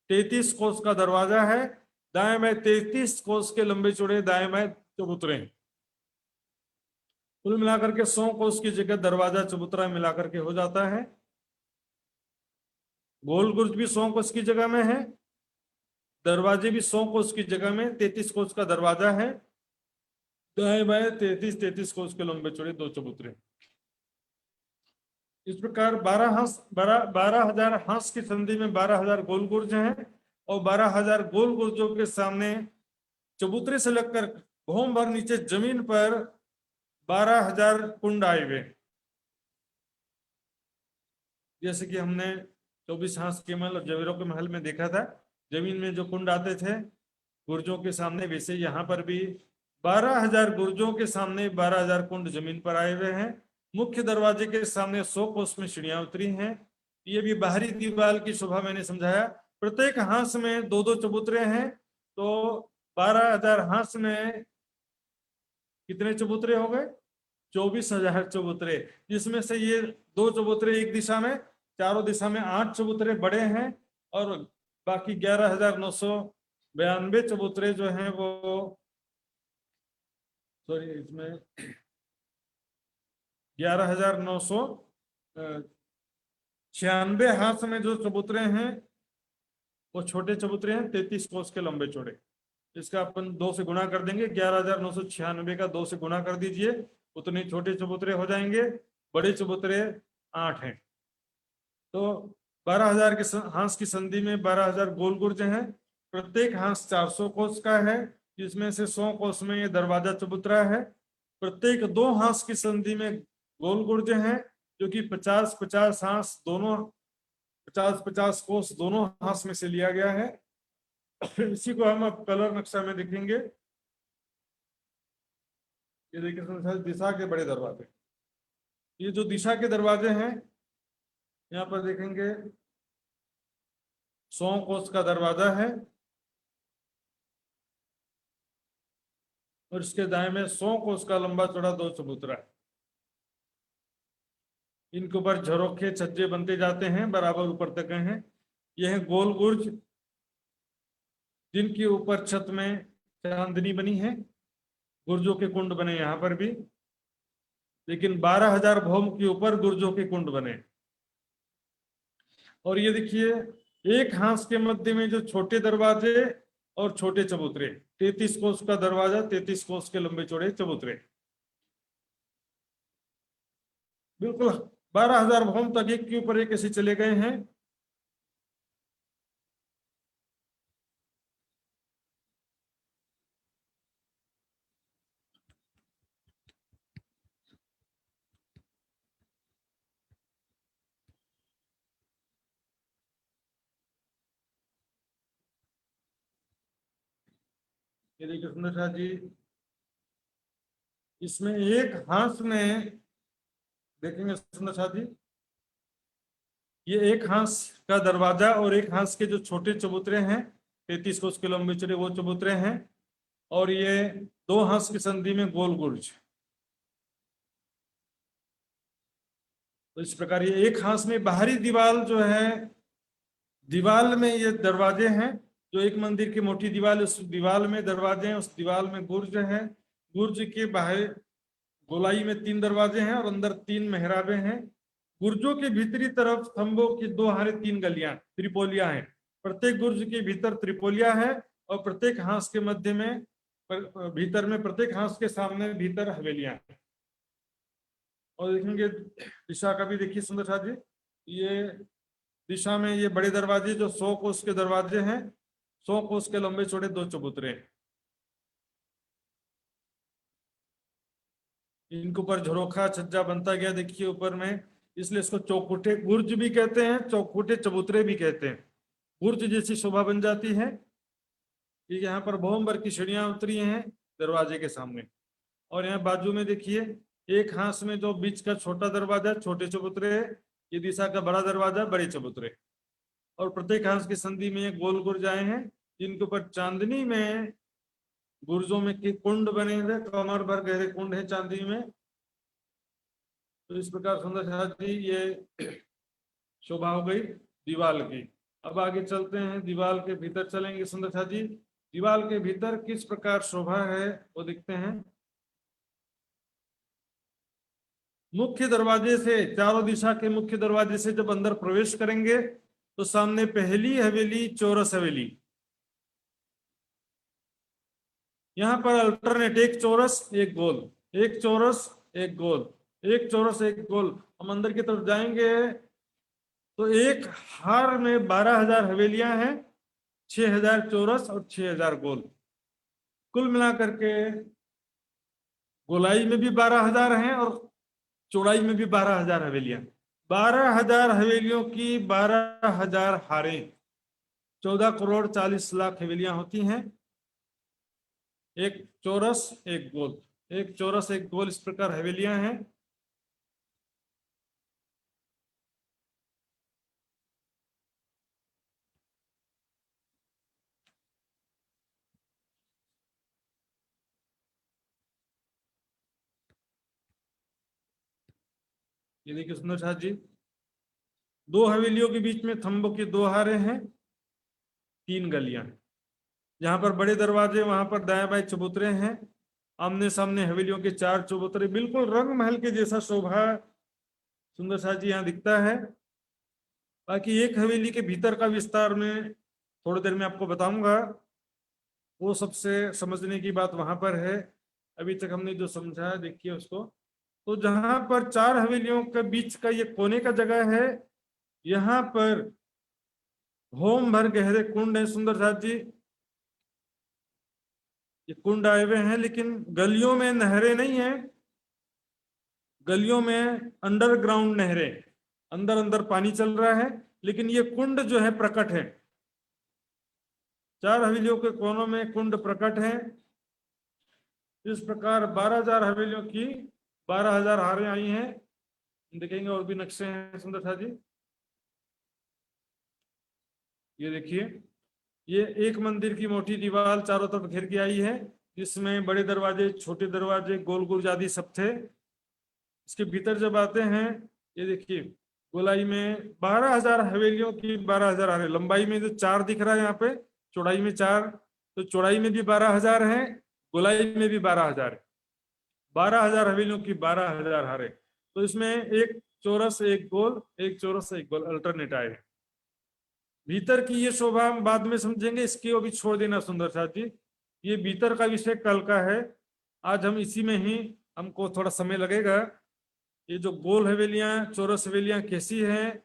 33 कोस का दरवाजा है। दाएं बाएं 33 कोस के लंबे चौड़े दाएं बाएं चबूतरे हैं। कुल मिलाकर के 100 कोस की जगह दरवाजा चबूतरा मिलाकर के हो जाता है। गोल गुर्ज भी 100 कोस की जगह में है। दरवाजे भी 100 कोस की जगह में 33 कोस का दरवाजा है। दाएं बाएं 33 कोस के लंबे चौड़े 2 चबूतरे। इस प्रकार 12,000 हांस की संधि में 12,000 गोल गुर्ज हैं। और 12,000 गोल गुर्जों के सामने चबूतरे से लगकर भूम भर नीचे जमीन पर 12,000 कुंड आए हुए। जैसे कि हमने 24 हांस के महल और जवेरों के महल में देखा था, जमीन में जो कुंड आते थे गुर्जों के सामने, वैसे यहाँ पर भी 12,000 गुर्जों के सामने 12,000 कुंड जमीन पर आए हुए हैं। मुख्य दरवाजे के सामने 100 कोस में सीढ़ियां उतरी हैं। ये भी बाहरी दीवार की शोभा मैंने समझाया। प्रत्येक हांस में 2-2 चबूतरे हैं, तो 12,000 हांस में कितने चबूतरे हो गए? 24,000 चबूतरे, जिसमें से ये 2 चबूतरे एक दिशा में, चारों दिशा में 8 चबूतरे बड़े हैं, और बाकी 11,992 चबूतरे जो हैं वो, सॉरी, इसमें 11,996 हाथ में जो चबूतरे हैं वो छोटे चबूतरे हैं, 33 कोस के लंबे चौड़े। इसका अपन 2 से गुणा कर देंगे, 11,996 का 2 से गुणा कर दीजिए, उतने छोटे चबूतरे हो जाएंगे, बड़े चबूतरे 8 हैं। तो 12,000 के हांस की संधि में 12,000 गोल गुर्ज हैं। प्रत्येक हांस 400 कोस का है, जिसमें से 100 कोस में ये दरवाजा चबूतरा है। प्रत्येक 2 हांस की संधि में गोल गुर्ज हैं, जो कि 50-50 हांस दोनों, 50-50 कोस दोनों हांस में से लिया गया है। इसी को हम अब कलर नक्शा में देखेंगे। ये देखिए दिशा के बड़े दरवाजे, ये जो दिशा के दरवाजे हैं यहाँ पर देखेंगे, 100 कोस का दरवाजा है, और इसके दाएं में 100 कोस का लंबा चौड़ा 2 चबूतरा है। इनके ऊपर झरोखे छज्जे बनते जाते हैं, बराबर ऊपर तक हैं। यह है गोल गुर्ज, जिनके ऊपर छत में चांदनी बनी है, गुर्जों के कुंड बने यहाँ पर भी, लेकिन 12,000 भौम के ऊपर गुर्जों के कुंड बने। और ये देखिए, एक हांस के मध्य में जो छोटे दरवाजे और छोटे चबूतरे, 33 कोस का दरवाजा, 33 कोस के लंबे चौड़े चबूतरे, बिल्कुल 12,000 भौम तक एक के ऊपर एक ऐसे चले गए हैं। ये देखिए सुंदर शाह जी, इसमें एक हांस में देखेंगे सुंदर शाह जी, ये एक हांस का दरवाजा और एक हांस के जो छोटे चबूतरे हैं, 33 कोस के लंबे चौड़े वो चबूतरे हैं, और ये 2 हांस की संधि में गोल गुर्ज। तो इस प्रकार ये एक हांस में बाहरी दीवार जो है, दीवार में ये दरवाजे हैं, जो एक मंदिर की मोटी दीवार, उस दीवार में दरवाजे हैं, उस दीवार में गुर्ज है। गुर्ज के बाहर गोलाई में 3 दरवाजे हैं और अंदर 3 मेहराबे हैं। गुर्जों के भीतरी तरफ स्तंभों की 2 हारे 3 गलियां, त्रिपोलिया हैं। प्रत्येक गुर्ज के भीतर त्रिपोलिया है, और प्रत्येक हांस के मध्य में, भीतर में, प्रत्येक हांस के सामने भीतर हवेलियां हैं। और देखेंगे दिशा का भी, देखिए सुंदर शाह जी, ये दिशा में ये बड़े दरवाजे जो 100 कोस के दरवाजे हैं, 100 कोस के लंबे चौड़े 2 चबूतरे हैं। इनके ऊपर झरोखा छज्जा बनता गया, देखिए ऊपर में, इसलिए इसको चौखुटे गुर्ज भी कहते हैं, चौखुटे चबूतरे भी कहते हैं। गुर्ज जैसी शोभा बन जाती है। ठीक है, यहाँ पर बहुमबर की सीढ़ियां उतरी हैं दरवाजे के सामने, और यहाँ बाजू में देखिए, एक हांस में जो बीच का छोटा दरवाजा छोटे चबूतरे है, ये दिशा का बड़ा दरवाजा बड़े चबूतरे, और प्रत्येक हांस की संधि में एक गोल गुर्ज आए हैं, जिनके ऊपर चांदनी में गुर्जों में के कुंड बने हुए, कमर भर गहरे कुंड है चांदनी में। तो इस प्रकार सुंदर शाह जी ये शोभा हो गई दीवाल की। अब आगे चलते हैं, दीवाल के भीतर चलेंगे सुंदर शाह जी। दीवाल के भीतर किस प्रकार शोभा है वो दिखते हैं। मुख्य दरवाजे से, चारों दिशा के मुख्य दरवाजे से जब अंदर प्रवेश करेंगे तो सामने पहली हवेली चौरस हवेली। यहाँ पर अल्टरनेट, एक चौरस एक गोल, एक चौरस एक गोल, एक चौरस एक गोल। हम अंदर की तरफ जाएंगे तो एक हार में 12,000 हवेलियां हैं, 6,000 चौरस और 6,000 गोल। कुल मिलाकर के गोलाई में भी 12,000 हैं और चौड़ाई में भी 12,000 हवेलियां। 12,000 हवेलियों की 12,000 हारें, 14 करोड़ 40 लाख हवेलियां होती हैं। एक चौरस एक गोल, एक चौरस एक गोल, इस प्रकार हवेलियां हैं। ये देखिए सुंदर साथ जी, 2 हवेलियों के बीच में थंबों की 2 हारे हैं, 3 गलियां हैं। जहां पर बड़े दरवाजे वहां पर दाएं बाएं चबूतरे हैं, आमने सामने हवेलियों के 4 चबूतरे, बिल्कुल रंग महल के जैसा शोभा सुंदर साथ जी यहाँ दिखता है। बाकी एक हवेली के भीतर का विस्तार में थोड़ी देर में आपको बताऊंगा, वो सबसे समझने की बात वहां पर है। अभी तक हमने जो समझा है देखिए उसको। तो जहां पर 4 हवेलियों के बीच का ये कोने का जगह है, यहाँ पर होम भर गहरे कुंड है सुंदर साथ जी। ये कुंड आए हुए हैं, लेकिन गलियों में नहरें नहीं है, गलियों में अंडरग्राउंड नहरें, अंदर अंदर पानी चल रहा है, लेकिन ये कुंड जो है प्रकट है। 4 हवेलियों के कोनों में कुंड प्रकट है। इस प्रकार 12,000 हवेलियों की 12,000 हारें आई हैं। देखेंगे और भी नक्शे हैं सुंदर साथ जी। ये देखिए, ये एक मंदिर की मोटी दीवार चारों तरफ घेर के आई है, जिसमें बड़े दरवाजे, छोटे दरवाजे, गोल गोल आदि सब थे। इसके भीतर जब आते हैं, ये देखिए गोलाई में 12,000 हवेलियों की 12,000 हारें। लंबाई में जो 4 दिख रहा है यहाँ पे, चौड़ाई में 4, तो चौड़ाई में भी 12,000 है, गोलाई में भी 12,000 है। 12,000 हवेलियों की 12,000 हारें। तो इसमें एक चौरस एक गोल, एक चौरस एक गोल अल्टरनेट आए। भीतर की ये शोभा हम बाद में समझेंगे, इसकी अभी छोड़ देना सुंदर साथ जी। ये भीतर का विषय कल का है, आज हम इसी में ही, हमको थोड़ा समय लगेगा। ये जो गोल हवेलियां, चौरस हवेलियां कैसी हैं,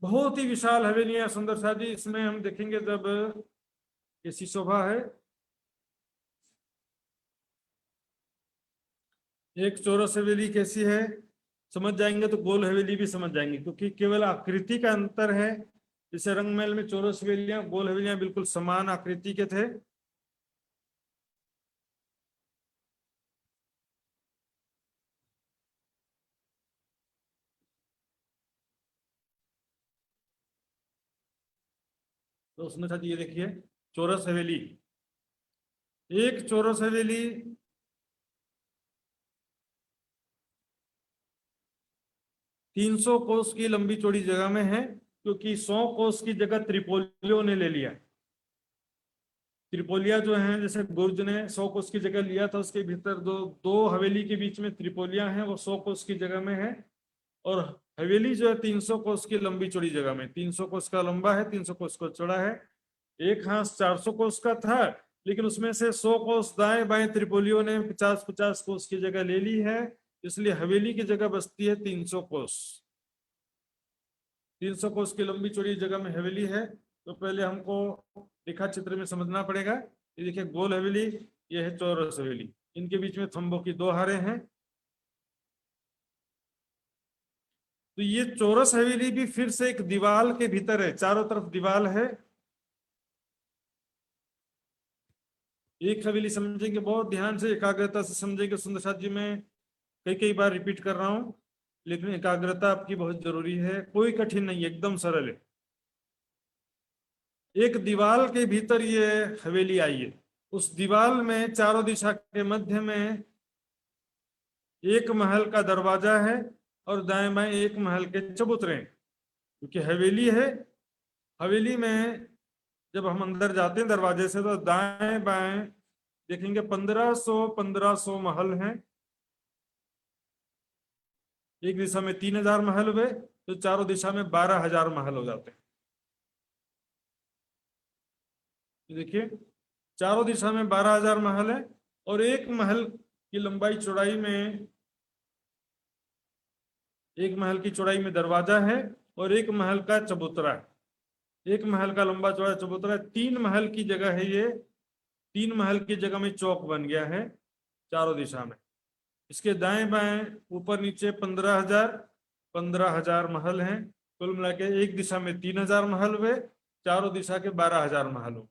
बहुत ही विशाल हवेलियां सुंदर साथ जी। इसमें हम देखेंगे जब कैसी शोभा है। एक चौरस हवेली कैसी है समझ जाएंगे तो गोल हवेली भी समझ जाएंगे, क्योंकि केवल आकृति का अंतर है। जैसे रंगमहल में चौरस हवेलियां, गोल हवेलियां बिल्कुल समान आकृति के थे। तो उसमें साथ ये देखिए चौरस हवेली, एक चौरस हवेली 300 कोस की लंबी चौड़ी जगह में है, क्योंकि 100 कोस की जगह त्रिपोलियों ने ले लिया। त्रिपोलिया जो है, जैसे बुर्ज ने 100 कोस की जगह लिया था, उसके भीतर दो हवेली के बीच में त्रिपोलिया है, वो 100 कोस की जगह में है। और हवेली जो है 300 कोस की लंबी चौड़ी जगह में, 300 कोस का लंबा है, 300 कोस का चौड़ा है। एक हाथ 400 कोस का था, लेकिन उसमें से 100 कोस दाएं बाएं त्रिपोलियों ने 50-50 कोस की जगह ले ली है, इसलिए हवेली की जगह बचती है 300 कोस। 300 कोस की लंबी चौड़ी जगह में हवेली है। तो पहले हमको रेखा चित्र में समझना पड़ेगा। ये देखिए गोल हवेली, ये है चौरस हवेली, इनके बीच में थंबों की 2 हारें हैं। तो ये चौरस हवेली भी फिर से एक दीवाल के भीतर है, चारों तरफ दीवाल है। एक हवेली समझेंगे, बहुत ध्यान से एकाग्रता से समझेंगे सुंदर साथ जी। मैं कई कई बार रिपीट कर रहा हूं, लेकिन एकाग्रता आपकी बहुत जरूरी है। कोई कठिन नहीं, एकदम सरल है। एक दीवाल के भीतर ये हवेली आई है, उस दीवाल में चारों दिशा के मध्य में एक महल का दरवाजा है, और दाएं बाएं एक महल के चबूतरे हैं। क्योंकि हवेली है, हवेली में जब हम अंदर जाते हैं दरवाजे से, तो दाएं बाएं देखेंगे 1500 महल हैं। एक दिशा में 3,000 महल हुए, तो चारों दिशा में 12,000 महल हो जाते हैं। देखिए चारों दिशा में 12,000 महल है, और एक महल की लंबाई चौड़ाई में, एक महल की चौड़ाई में दरवाजा है, और एक महल का चबूतरा है। एक महल का लंबा चौड़ा चबूतरा है। 3 महल की जगह है ये, 3 महल की जगह में चौक बन गया है चारों दिशा में। इसके दाएं बाएं ऊपर नीचे 15,000 महल हैं। कुल मिला के एक दिशा में 3,000 महल हुए, चारों दिशा के 12,000 महल हो।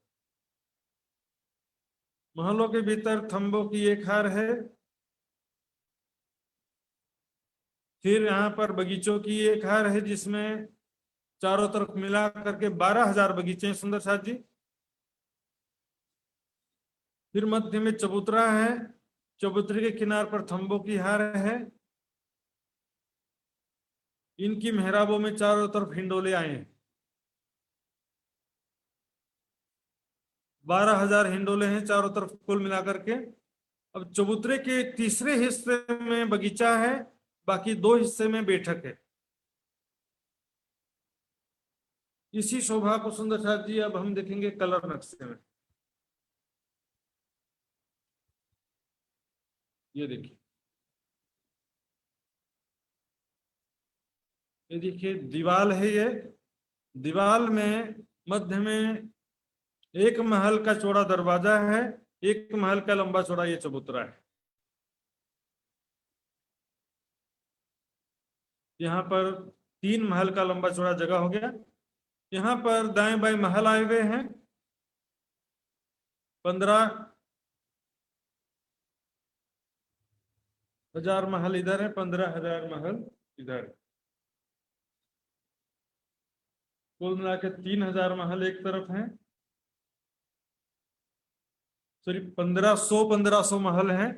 महलों के भीतर थंबों की एक हार है। फिर यहाँ पर बगीचों की एक हार है, जिसमें चारों तरफ मिला करके 12,000 बगीचे हैं सुंदर साथ जी। फिर मध्य में चबूतरा है, चबूतरे के किनार पर थंबों की हार है। इनकी मेहराबों में चारों तरफ हिंडोले आए हैं। 12,000 हिंडोले हैं चारों तरफ कुल मिलाकर के। अब चबूतरे के तीसरे हिस्से में बगीचा है, बाकी 2 हिस्से में बैठक है। इसी शोभा को सुंदर साथ जी अब हम देखेंगे कलर नक्शे में। ये देखिए, ये देखिए दीवाल है। ये दीवाल में मध्य में 1 महल का चौड़ा दरवाजा है, 1 महल का लंबा चौड़ा ये चबूतरा है। यहाँ पर 3 महल का लंबा चौड़ा जगह हो गया। यहाँ पर दाएं बाएं महल आए हुए हैं। 15,000 महल इधर है, 15,000 महल इधर है। कुल मिला के 3,000 महल एक तरफ हैं। सॉरी 1500 महल हैं।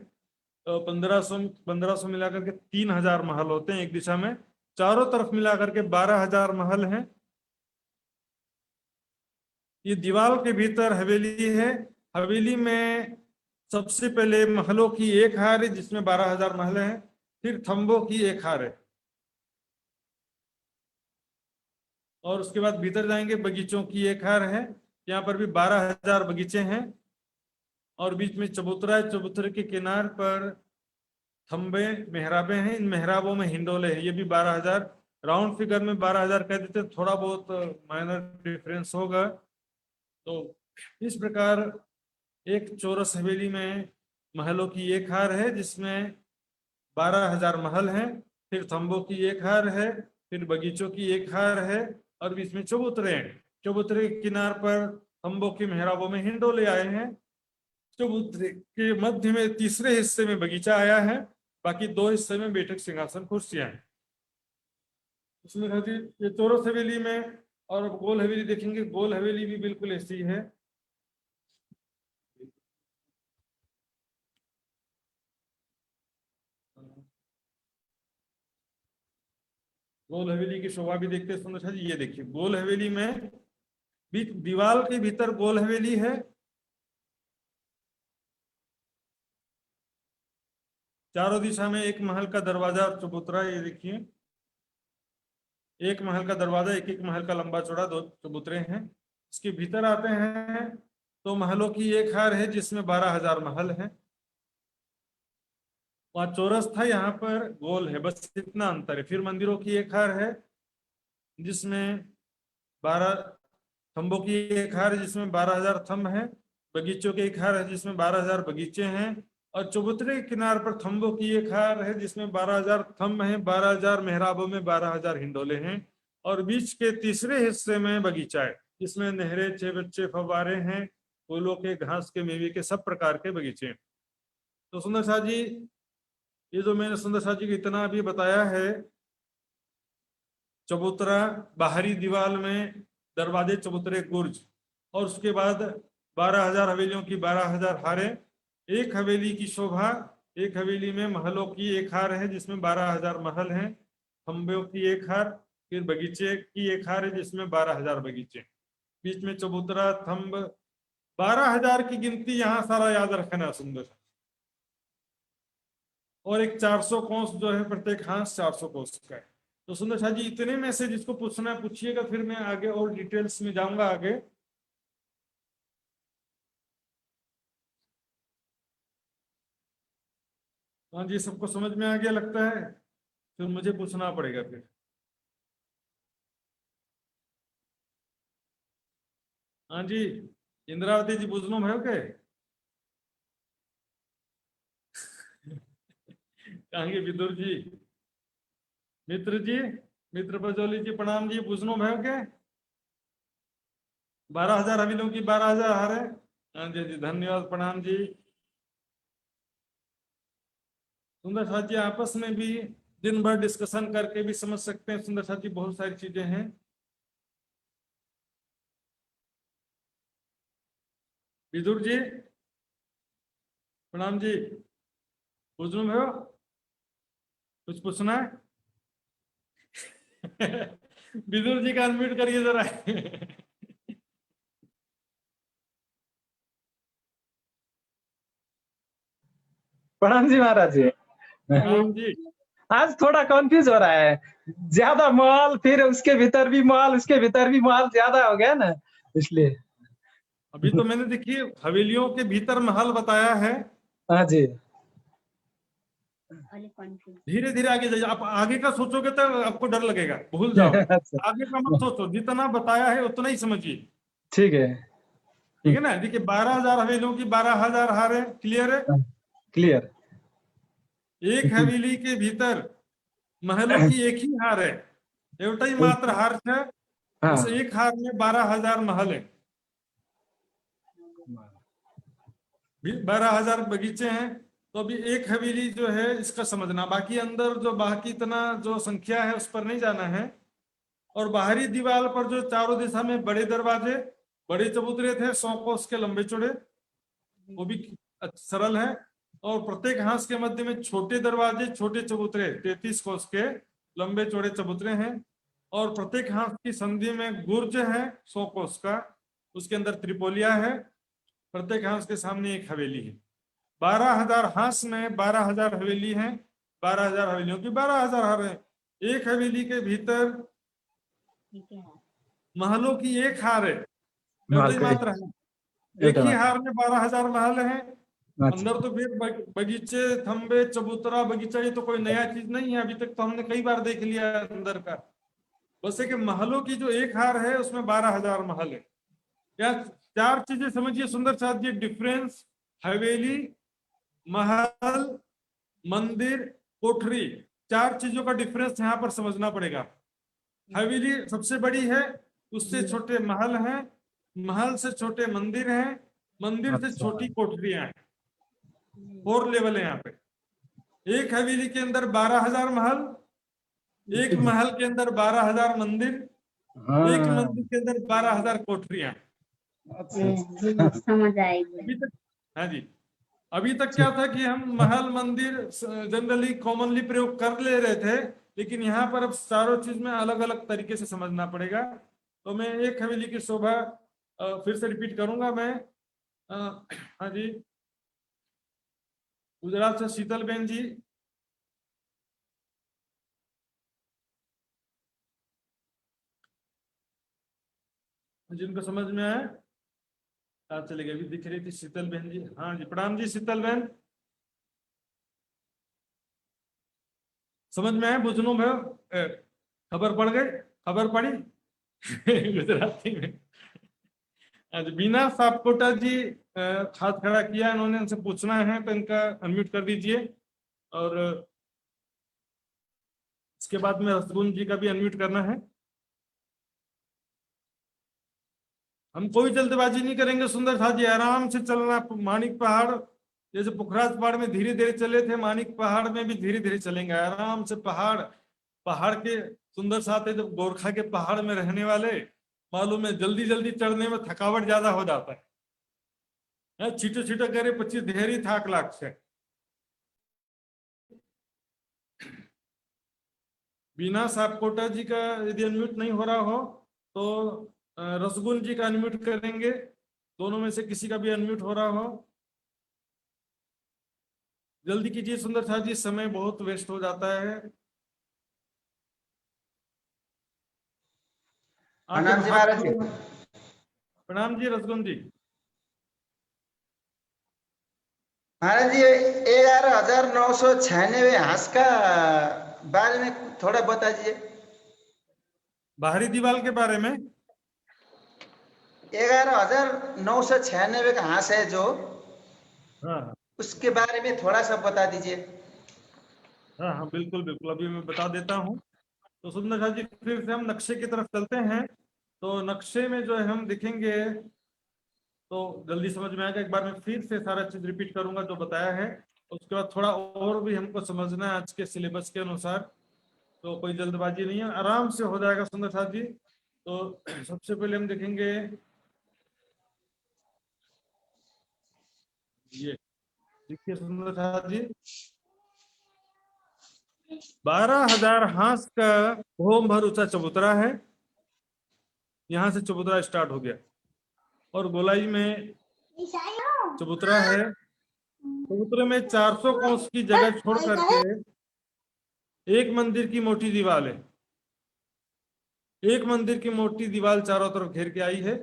तो 1500 मिलाकर के 3,000 महल होते हैं एक दिशा में। चारों तरफ मिलाकर के 12,000 महल हैं। ये दीवार के भीतर हवेली है। हवेली में सबसे पहले महलों की एक हार है जिसमें 12,000 महल हैं, फिर थंबों की एक हार है, और उसके बाद भीतर जाएंगे बगीचों की एक हार है। यहाँ पर भी 12,000 बगीचे हैं, और बीच में चबूतरा है। चबूतरे के किनार पर थंबे मेहराबे हैं। इन मेहराबों में हिंडोले हैं। ये भी 12,000, राउंड फिगर में 12,000 कह देते, थोड़ा बहुत माइनर डिफरेंस होगा। तो इस प्रकार एक चौरस हवेली में महलों की एक हार है जिसमें 12,000 महल हैं, फिर थंबों की एक हार है, फिर बगीचों की एक हार है, और बीच में चबूतरे हैं। चबूतरे के किनार पर थंबों की मेहराबों में हिंडोले आए हैं। चबूतरे के मध्य में तीसरे हिस्से में बगीचा आया है, बाकी 2 हिस्से में बैठक सिंहासन कुर्सियां हैं। उसमें ये चौरस हवेली में, और गोल हवेली देखेंगे, गोल हवेली भी बिल्कुल ऐसी है। गोल हवेली की शोभा भी देखते हैं सुंदर जी। ये देखिए गोल हवेली में दीवार के भीतर गोल हवेली है। चारों दिशा में 1 महल का दरवाजा और चबूतरा। ये देखिए 1 महल का दरवाजा, 1 महल का लंबा चौड़ा 2 चबूतरे हैं। इसके भीतर आते हैं तो महलों की एक हार है जिसमें 12,000 महल हैं। वहां चौरस था, यहाँ पर गोल है, बस इतना अंतर है। फिर मंदिरों की एक हार है जिसमें 12 थंबों की एक हार है जिसमें 12,000 थंब हैं। बगीचों की एक हार है जिसमें 12,000 बगीचे हैं, और चबूतरे के किनार पर थंबों की एक हार है जिसमें 12,000 थंब हैं, 12,000 मेहराबों में 12,000 हिंडोले हैं, और बीच के तीसरे हिस्से में बगीचा है जिसमें नहरें, बच्चे, फव्वारे हैं, फूलों के, घास के, मेवे के, सब प्रकार के बगीचे हैं। तो सुंदर साथ जी, ये जो मैंने सुंदर साथ जी को इतना अभी बताया है, चबूतरा, बाहरी दीवार में दरवाजे, चबूतरे, गुर्ज, और उसके बाद 12,000 हवेलियों की 12,000 हारें, एक हवेली की शोभा। एक हवेली में महलों की एक हार है जिसमें 12,000 महल हैं, खंबों की एक हार, फिर बगीचे की एक हार है जिसमें 12,000 बगीचे, बीच में चबूतरा, थंब। 12,000 की गिनती यहाँ सारा याद रखना सुंदर। और एक 400 कोस जो है, प्रत्येक हांस 400 कोस का है। तो सुंदर शाह जी, इतने में से जिसको पूछना है पूछिएगा, फिर मैं आगे और डिटेल्स में जाऊंगा आगे। हाँ जी, सबको समझ में आ गया लगता है, फिर मुझे पूछना पड़ेगा फिर। हाँ जी, इंद्रावती जी बुझनो भयो के कहेंगे विदुर जी, मित्र जी, मित्र पजौली जी प्रणाम जी, बुझनो भयो के 12,000 हवेलियों की 12,000 हारे। हाँ जी जी, धन्यवाद, प्रणाम जी। सुंदर साथी आपस में भी दिन भर डिस्कशन करके भी समझ सकते हैं सुंदर साथी, बहुत सारी चीजें हैं। विदुर जी प्रणाम जी, पूछ लूं भयो, कुछ पूछना है? विदुर जी का अनम्यूट करिए जरा। प्रणाम जी महाराज जी। राम जी। आज थोड़ा कंफ्यूज हो रहा है, ज्यादा महल, फिर उसके भीतर भी महल, उसके भीतर भी महल, ज्यादा हो गया ना, इसलिए। अभी तो मैंने देखिए हवेलियों के भीतर महल बताया है। हाँ जी। धीरे धीरे आगे जाइए, आप आगे का सोचोगे तो आपको डर लगेगा, भूल जाओगे। अच्छा, आगे का मत सोचो, जितना बताया है उतना ही समझिए। ठीक है। ठीक है ना। देखिए 12,000 हवेलियों की 12,000 हार है, क्लियर है। क्लियर। एक हवेली के भीतर महलों की एक ही हार है, एवटा ही मात्र हार है। उस हाँ। एक हार में 12,000 महल है, 12,000 बगीचे हैं। तो अभी एक हवेली जो है इसका समझना, बाकी अंदर जो बाकी इतना जो संख्या है उस पर नहीं जाना है। और बाहरी दीवार पर जो चारों दिशा में बड़े दरवाजे, बड़े चबूतरे थे 100 कोस के लंबे चौड़े, वो भी सरल है। और प्रत्येक हांस के मध्य में छोटे दरवाजे, छोटे चबूतरे 33 कोस के लंबे चौड़े चबूतरे हैं। और प्रत्येक हांस की संधि में गुर्ज है 100 कोस का, उसके अंदर त्रिपोलिया है। प्रत्येक हांस के सामने एक हवेली है। 12,000 हांस में 12,000 हवेली हैं। 12,000 हवेलियों की 12,000 हार है। एक हवेली के भीतर महलों की एक हार है, महल ही का मात्र है। एक ही हार में 12,000 महल हैं। अच्छा। अंदर तो फिर बगीचे, थंबे, चबूतरा, बगीचा, ये तो कोई नया चीज नहीं है, अभी तक तो हमने कई बार देख लिया है अंदर का। बस है कि महलों की जो एक हार है उसमें 12,000 महल है। या चार चीजें समझिए सुंदर साथ जी, डिफरेंस, हवेली, महल, मंदिर, कोठरी, चार चीजों का डिफरेंस यहाँ पर समझना पड़ेगा। हवेली सबसे बड़ी है, उससे छोटे महल हैं, महल से छोटे मंदिर हैं, मंदिर से अच्छा। छोटी कोठरियां हैं। 4 लेवल है यहाँ पे। एक हवेली के अंदर 12,000 महल, एक महल के अंदर 12,000 मंदिर, एक हाँ। मंदिर के अंदर 12,000 कोठरियां। अच्छा। समझ आएगी। अभी तक, हाँ जी, अभी तक क्या था कि हम महल मंदिर जनरली कॉमनली प्रयोग कर ले रहे थे, लेकिन यहाँ पर अब चारों चीज में अलग अलग तरीके से समझना पड़ेगा। तो मैं एक हवेली की शोभा फिर से रिपीट करूंगा मैं। हाँ जी, गुजरात से शीतल बहन जी, जिनको समझ में आया चले गए। अभी दिख रही थी शीतल बहन जी। हाँ जी, प्रणाम जी शीतल बहन, समझ में आया? बुझनू में खबर पड़ गई, खबर पड़ी गुजराती में। आज बीना सापकोटा जी हाथ खड़ा किया, इन्होंने इनसे पूछना है तो इनका अनम्यूट कर दीजिए। और इसके बाद में रसगुन जी का भी अनम्यूट करना है। हम कोई जल्दबाजी नहीं करेंगे सुंदर साथ जी, आराम से चलना। मानिक पहाड़ जैसे पुखराज पहाड़ में धीरे धीरे चले थे, मानिक पहाड़ में भी धीरे धीरे चलेंगे आराम से। पहाड़, पहाड़ के सुंदर साथ है, जब गोरखा के पहाड़ में रहने वाले मालूम है जल्दी जल्दी चढ़ने में थकावट ज्यादा हो जाता है। छीटो छीटो करे 25 ढेरी थाक लाग से। बिना सापकोटा जी का यदि अनम्यूट नहीं हो रहा हो तो रसगुन जी का अनम्यूट करेंगे, दोनों में से किसी का भी अनम्यूट हो रहा हो। जल्दी कीजिए सुंदर साथ जी, समय बहुत वेस्ट हो जाता है। आप जब प्रणाम जी हाथ महाराज जी। प्रणाम जी रसगुन जी। महाराज जी 11,996 हांस का बारे में थोड़ा बता दीजिए। बाहरी दीवार के बारे में 11,996 का हांस है जो, हाँ हाँ उसके बारे में थोड़ा सा बता दीजिए। हाँ हाँ, बिल्कुल बिल्कुल, अभी मैं बता देता हूँ। तो सुंदर साथ जी फिर से हम नक्शे की तरफ चलते हैं। तो नक्शे में जो है हम दिखेंगे तो जल्दी समझ में आएगा। एक बार मैं फिर से सारा चीज रिपीट करूंगा जो बताया है, उसके बाद थोड़ा और भी हमको समझना है आज के सिलेबस के अनुसार। तो कोई जल्दबाजी नहीं है, आराम से हो जाएगा सुंदर साथ जी। तो सबसे पहले हम देखेंगे ये, देखिए सुंदर साथ जी, 12,000 हांस का भौम भर ऊंचा चबूतरा है। यहां से चबूतरा स्टार्ट हो गया और गोलाई में चबूतरा है। चबूतरे में 400 कोस की जगह छोड़ करके एक मंदिर की मोटी दीवार है। एक मंदिर की मोटी दीवार चारों तरफ घेर के आई है।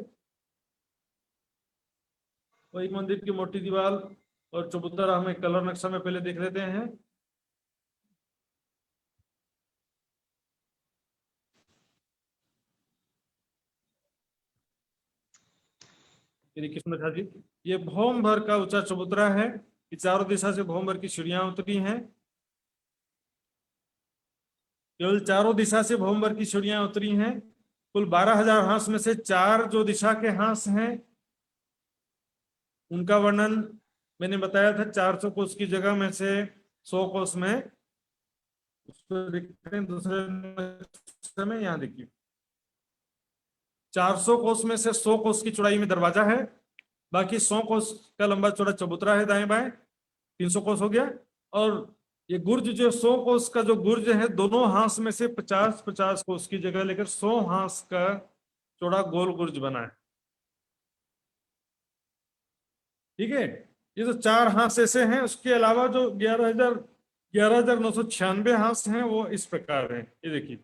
वो एक मंदिर की मोटी दीवार और चबूतरा हमें कलर नक्शा में पहले देख लेते हैं। ये देखिए सुंदर साथ जी, ये भौम भर का ऊंचा चबूतरा है। कि चारों दिशा से भौम भर की सीढ़ियां उतरी हैं। केवल चारों दिशा से भौम भर की सीढ़ियां उतरी हैं। कुल 12,000 हांस में से 4 जो दिशा के हांस हैं उनका वर्णन मैंने बताया था। 400 कोस की जगह में से 100 कोस में, उसको देखते हैं दूसरे नक्शे में, यहाँ देखिए 400 कोस में से 100 कोस की चौड़ाई में दरवाजा है। बाकी 100 कोस का लंबा चौड़ा चबूतरा है दाएं बाएं, 300 कोस हो गया। और ये गुर्ज जो 100 कोस का जो गुर्ज है, दोनों हांस में से 50-50 कोस की जगह लेकर 100 हांस का चौड़ा गोल गुर्ज बना है। ठीक है, ये तो 4 हांस ऐसे हैं। उसके अलावा जो 11,996 हांस हैं वो इस प्रकार हैं। ये देखिए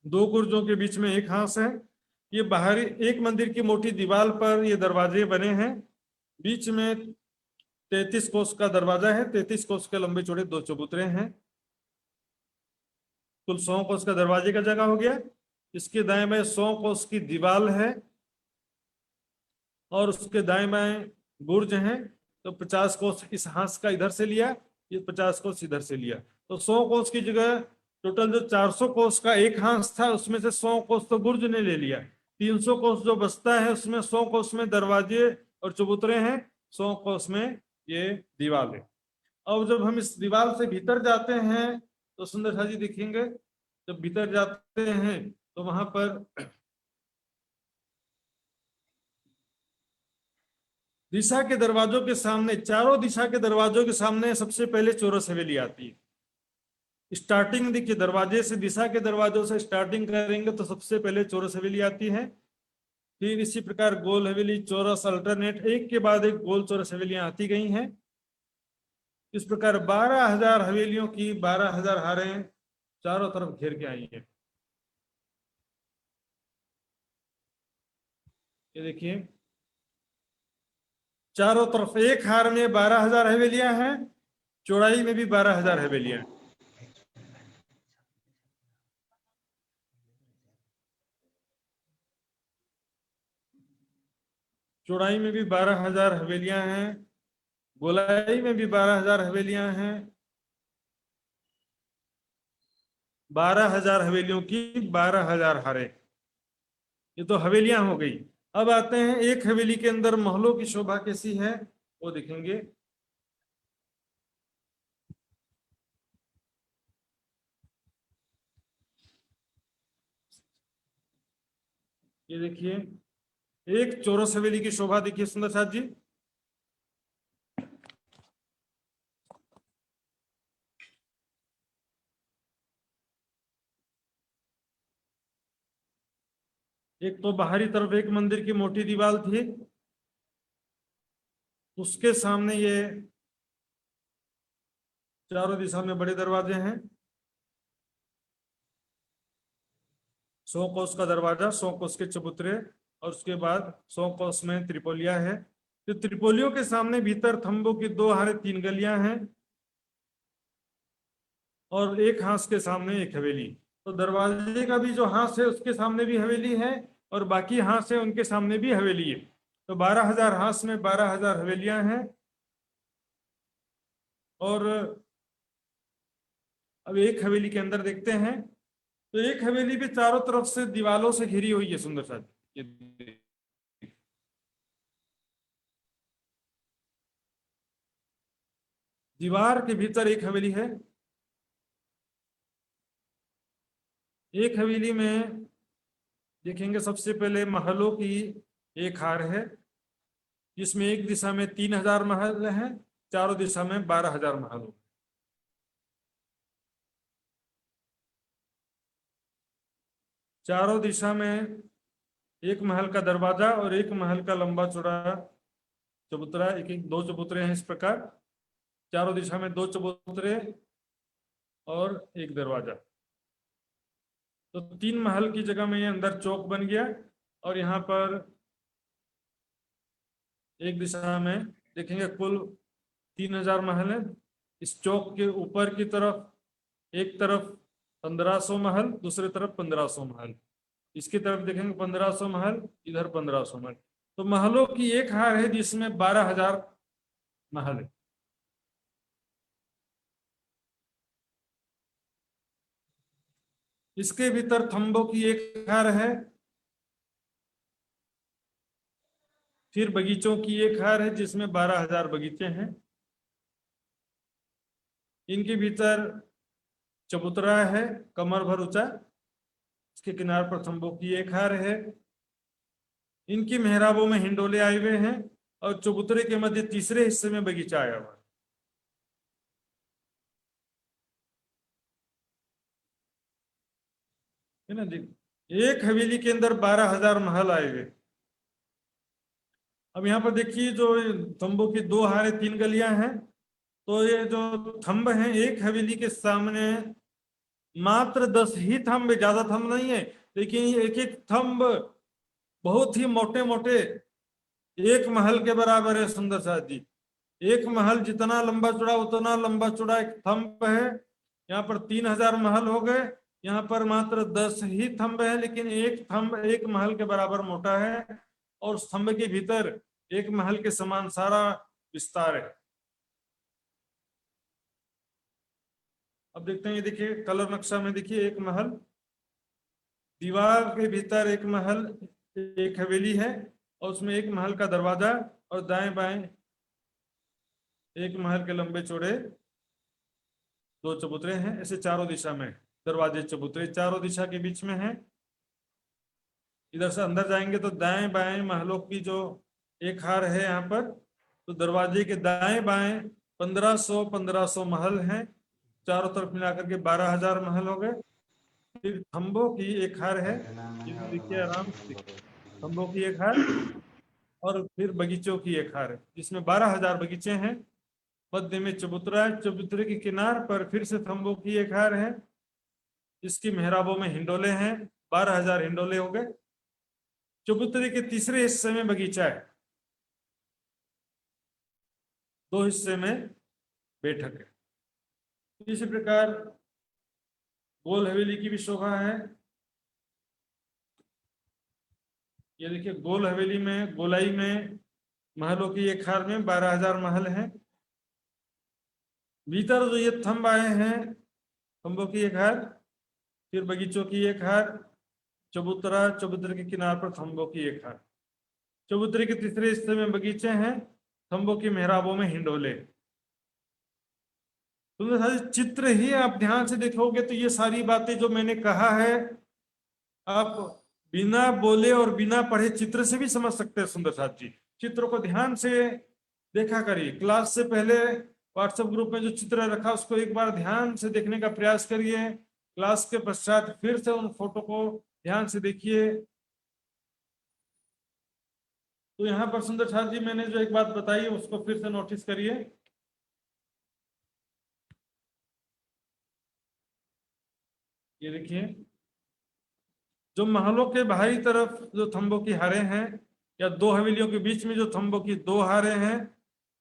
2 गुर्जों के बीच में एक हांस है। ये बाहरी एक मंदिर की मोटी दीवार पर ये दरवाजे बने हैं। बीच में 33 कोस का दरवाजा है। 33 कोस के लंबे चौड़े 2 चबूतरे हैं। कुल 100 कोस का दरवाजे का जगह हो गया। इसके दाएं बाएं 100 कोस की दीवार है और उसके दाएं बाएं बुर्ज हैं। तो 50 कोस इस हांस का इधर से लिया, ये 50 कोस इधर से लिया, तो 100 कोस की जगह टोटल जो 400 कोस का एक हांस था उसमें से 100 कोस तो बुर्ज ने ले लिया। 300 कोस जो बचता है उसमें 100 कोस में दरवाजे और चबूतरे हैं, 100 कोस में ये दीवार है। अब जब हम इस दीवार से भीतर जाते हैं तो सुंदर सा जी देखेंगे, जब भीतर जाते हैं तो वहां पर दिशा के दरवाजों के सामने, चारों दिशा के दरवाजों के सामने सबसे पहले चौरस हवेली आती है। स्टार्टिंग देखिए, दरवाजे से, दिशा के दरवाजों से स्टार्टिंग करेंगे तो सबसे पहले चौरस हवेली आती है। फिर इसी प्रकार गोल हवेली, चौरस, अल्टरनेट, एक के बाद एक गोल चौरस हवेलियां आती गई हैं। इस प्रकार 12,000 हवेलियों की 12,000 हारें चारों तरफ घेर के आई हैं। ये देखिए चारों तरफ एक हार में 12,000 हवेलियां हैं, चौड़ाई में भी 12,000 हवेलियां हैं। चौड़ाई में भी 12,000 हवेलियां हैं, गोलाई में भी 12,000 हवेलियां हैं। 12,000 हवेलियों की 12,000 हारें, ये तो हवेलियां हो गई। अब आते हैं एक हवेली के अंदर महलों की शोभा कैसी है वो देखेंगे। ये देखिए एक चौरस हवेली की शोभा देखिए सुंदर साथ जी। एक तो बाहरी तरफ एक मंदिर की मोटी दीवार थी, उसके सामने ये चारों दिशा में बड़े दरवाजे हैं। 100 कोस का दरवाजा, 100 कोस के चबूतरे और उसके बाद 100 कोस में त्रिपोलिया है। तो त्रिपोलियों के सामने भीतर थंबों की 2 हारे 3 गलियां हैं और एक हांस के सामने एक हवेली। तो दरवाजे का भी जो हांस है उसके सामने भी हवेली है और बाकी हांस है उनके सामने भी हवेली है। तो 12,000 हांस में 12,000 हवेलियां हैं। और अब एक हवेली के अंदर देखते हैं तो एक हवेली भी चारों तरफ से दीवालों से घिरी हुई है सुंदर सा। दीवार के भीतर एक हवेली है। एक हवेली में देखेंगे सबसे पहले महलों की एक हार है, जिसमें एक दिशा में 3,000 महल हैं, चारों दिशा में 12,000 महल। चारों दिशा में एक महल का दरवाजा और एक महल का लंबा चौड़ा चबूतरा, एक एक 2 चबूतरे हैं इस प्रकार। चारों दिशा में 2 चबूतरे और एक दरवाजा। तो 3 महल की जगह में ये अंदर चौक बन गया। और यहाँ पर एक दिशा में देखेंगे कुल 3000 महल है। इस चौक के ऊपर की तरफ एक तरफ 1500 महल, दूसरी तरफ 1500 महल। इसकी तरफ देखेंगे 1500 महल, इधर 1500 महल। तो महलों की एक हार है जिसमें 12000 महल है। इसके भीतर थंबों की एक हार है, फिर बगीचों की एक हार है जिसमें 12000 बगीचे हैं। इनके भीतर चबूतरा है कमर भर ऊंचा, इसके किनार पर थंबों की एक हार है। इनकी मेहराबों में हिंडोले आए हुए हैं और चबूतरे के मध्य तीसरे हिस्से में बगीचा आया हुआ है ना। एक हवेली के अंदर 12000 महल आए हुए। अब यहाँ पर देखिए जो थंबों की 2 हारे 3 गलियां हैं, तो ये जो थंब हैं एक हवेली के सामने मात्र 10 ही थंब, ज्यादा थंब नहीं है, लेकिन ये एक एक थंब बहुत ही मोटे मोटे एक महल के बराबर है। सुंदर साथ जी, एक महल जितना लंबा चौड़ा उतना लंबा चौड़ा एक थंब है। यहाँ पर 3000 महल हो गए, यहाँ पर मात्र 10 ही थंब है, लेकिन एक थंब एक महल के बराबर मोटा है और स्तंभ के भीतर एक महल के समान सारा विस्तार है। अब देखते हैं, ये देखिए कलर नक्शा में देखिए एक महल, दीवार के भीतर एक महल, एक हवेली है और उसमें एक महल का दरवाजा और दाएं बाएं एक महल के लंबे चौड़े 2 चबूतरे हैं। ऐसे चारों दिशा में दरवाजे चबूतरे चारों दिशा के बीच में हैं। इधर से अंदर जाएंगे तो दाएं बाएं महलों की जो एक हार है यहाँ पर, तो दरवाजे के दाएं बाएं 1500 महल हैं। चारों तरफ मिलाकर के 12000 महल हो गए। फिर थंबों की एक हार है, ये भी देखिए आराम से, थंबों की एक हार और फिर बगीचों की एक हार है जिसमें 12000 बगीचे हैं। मध्य में चबूतरा है, चबूतरे के किनार पर फिर से थंबों की एक हार है। इसकी मेहराबों में हिंडोले हैं, 12000 हिंडोले हो गए। चबूतरे के तीसरे हिस्से में बगीचा है, 2 हिस्से में बैठक है। इसी प्रकार गोल हवेली की भी शोभा है। ये देखिए गोल हवेली में गोलाई में महलों की एक हार में 12000 महल हैं। भीतर जो ये थंब आए हैं, थंबों की एक हार, फिर बगीचों की एक हार, चबूतरा, चबूतरे के किनार पर थंबों की एक हार। चबूतरे के तीसरे हिस्से में बगीचे हैं, थंबों की मेहराबों में हिंडोले। तो चित्र ही आप ध्यान से देखोगे तो ये सारी बातें जो मैंने कहा है आप बिना बोले और बिना पढ़े चित्र से भी समझ सकते हैं। सुंदर साथ जी, चित्र को ध्यान से देखा करिए। क्लास से पहले व्हाट्सएप ग्रुप में जो चित्र रखा उसको एक बार ध्यान से देखने का प्रयास करिए। क्लास के पश्चात फिर से उन फोटो को ध्यान से देखिए। तो यहाँ पर सुंदर साथ जी मैंने जो एक बात बताई उसको फिर से नोटिस करिए। ये देखिए जो महलों के बाहरी तरफ जो थंबों की हारें हैं या 2 हवेलियों के बीच में जो थंबों की 2 हारें हैं,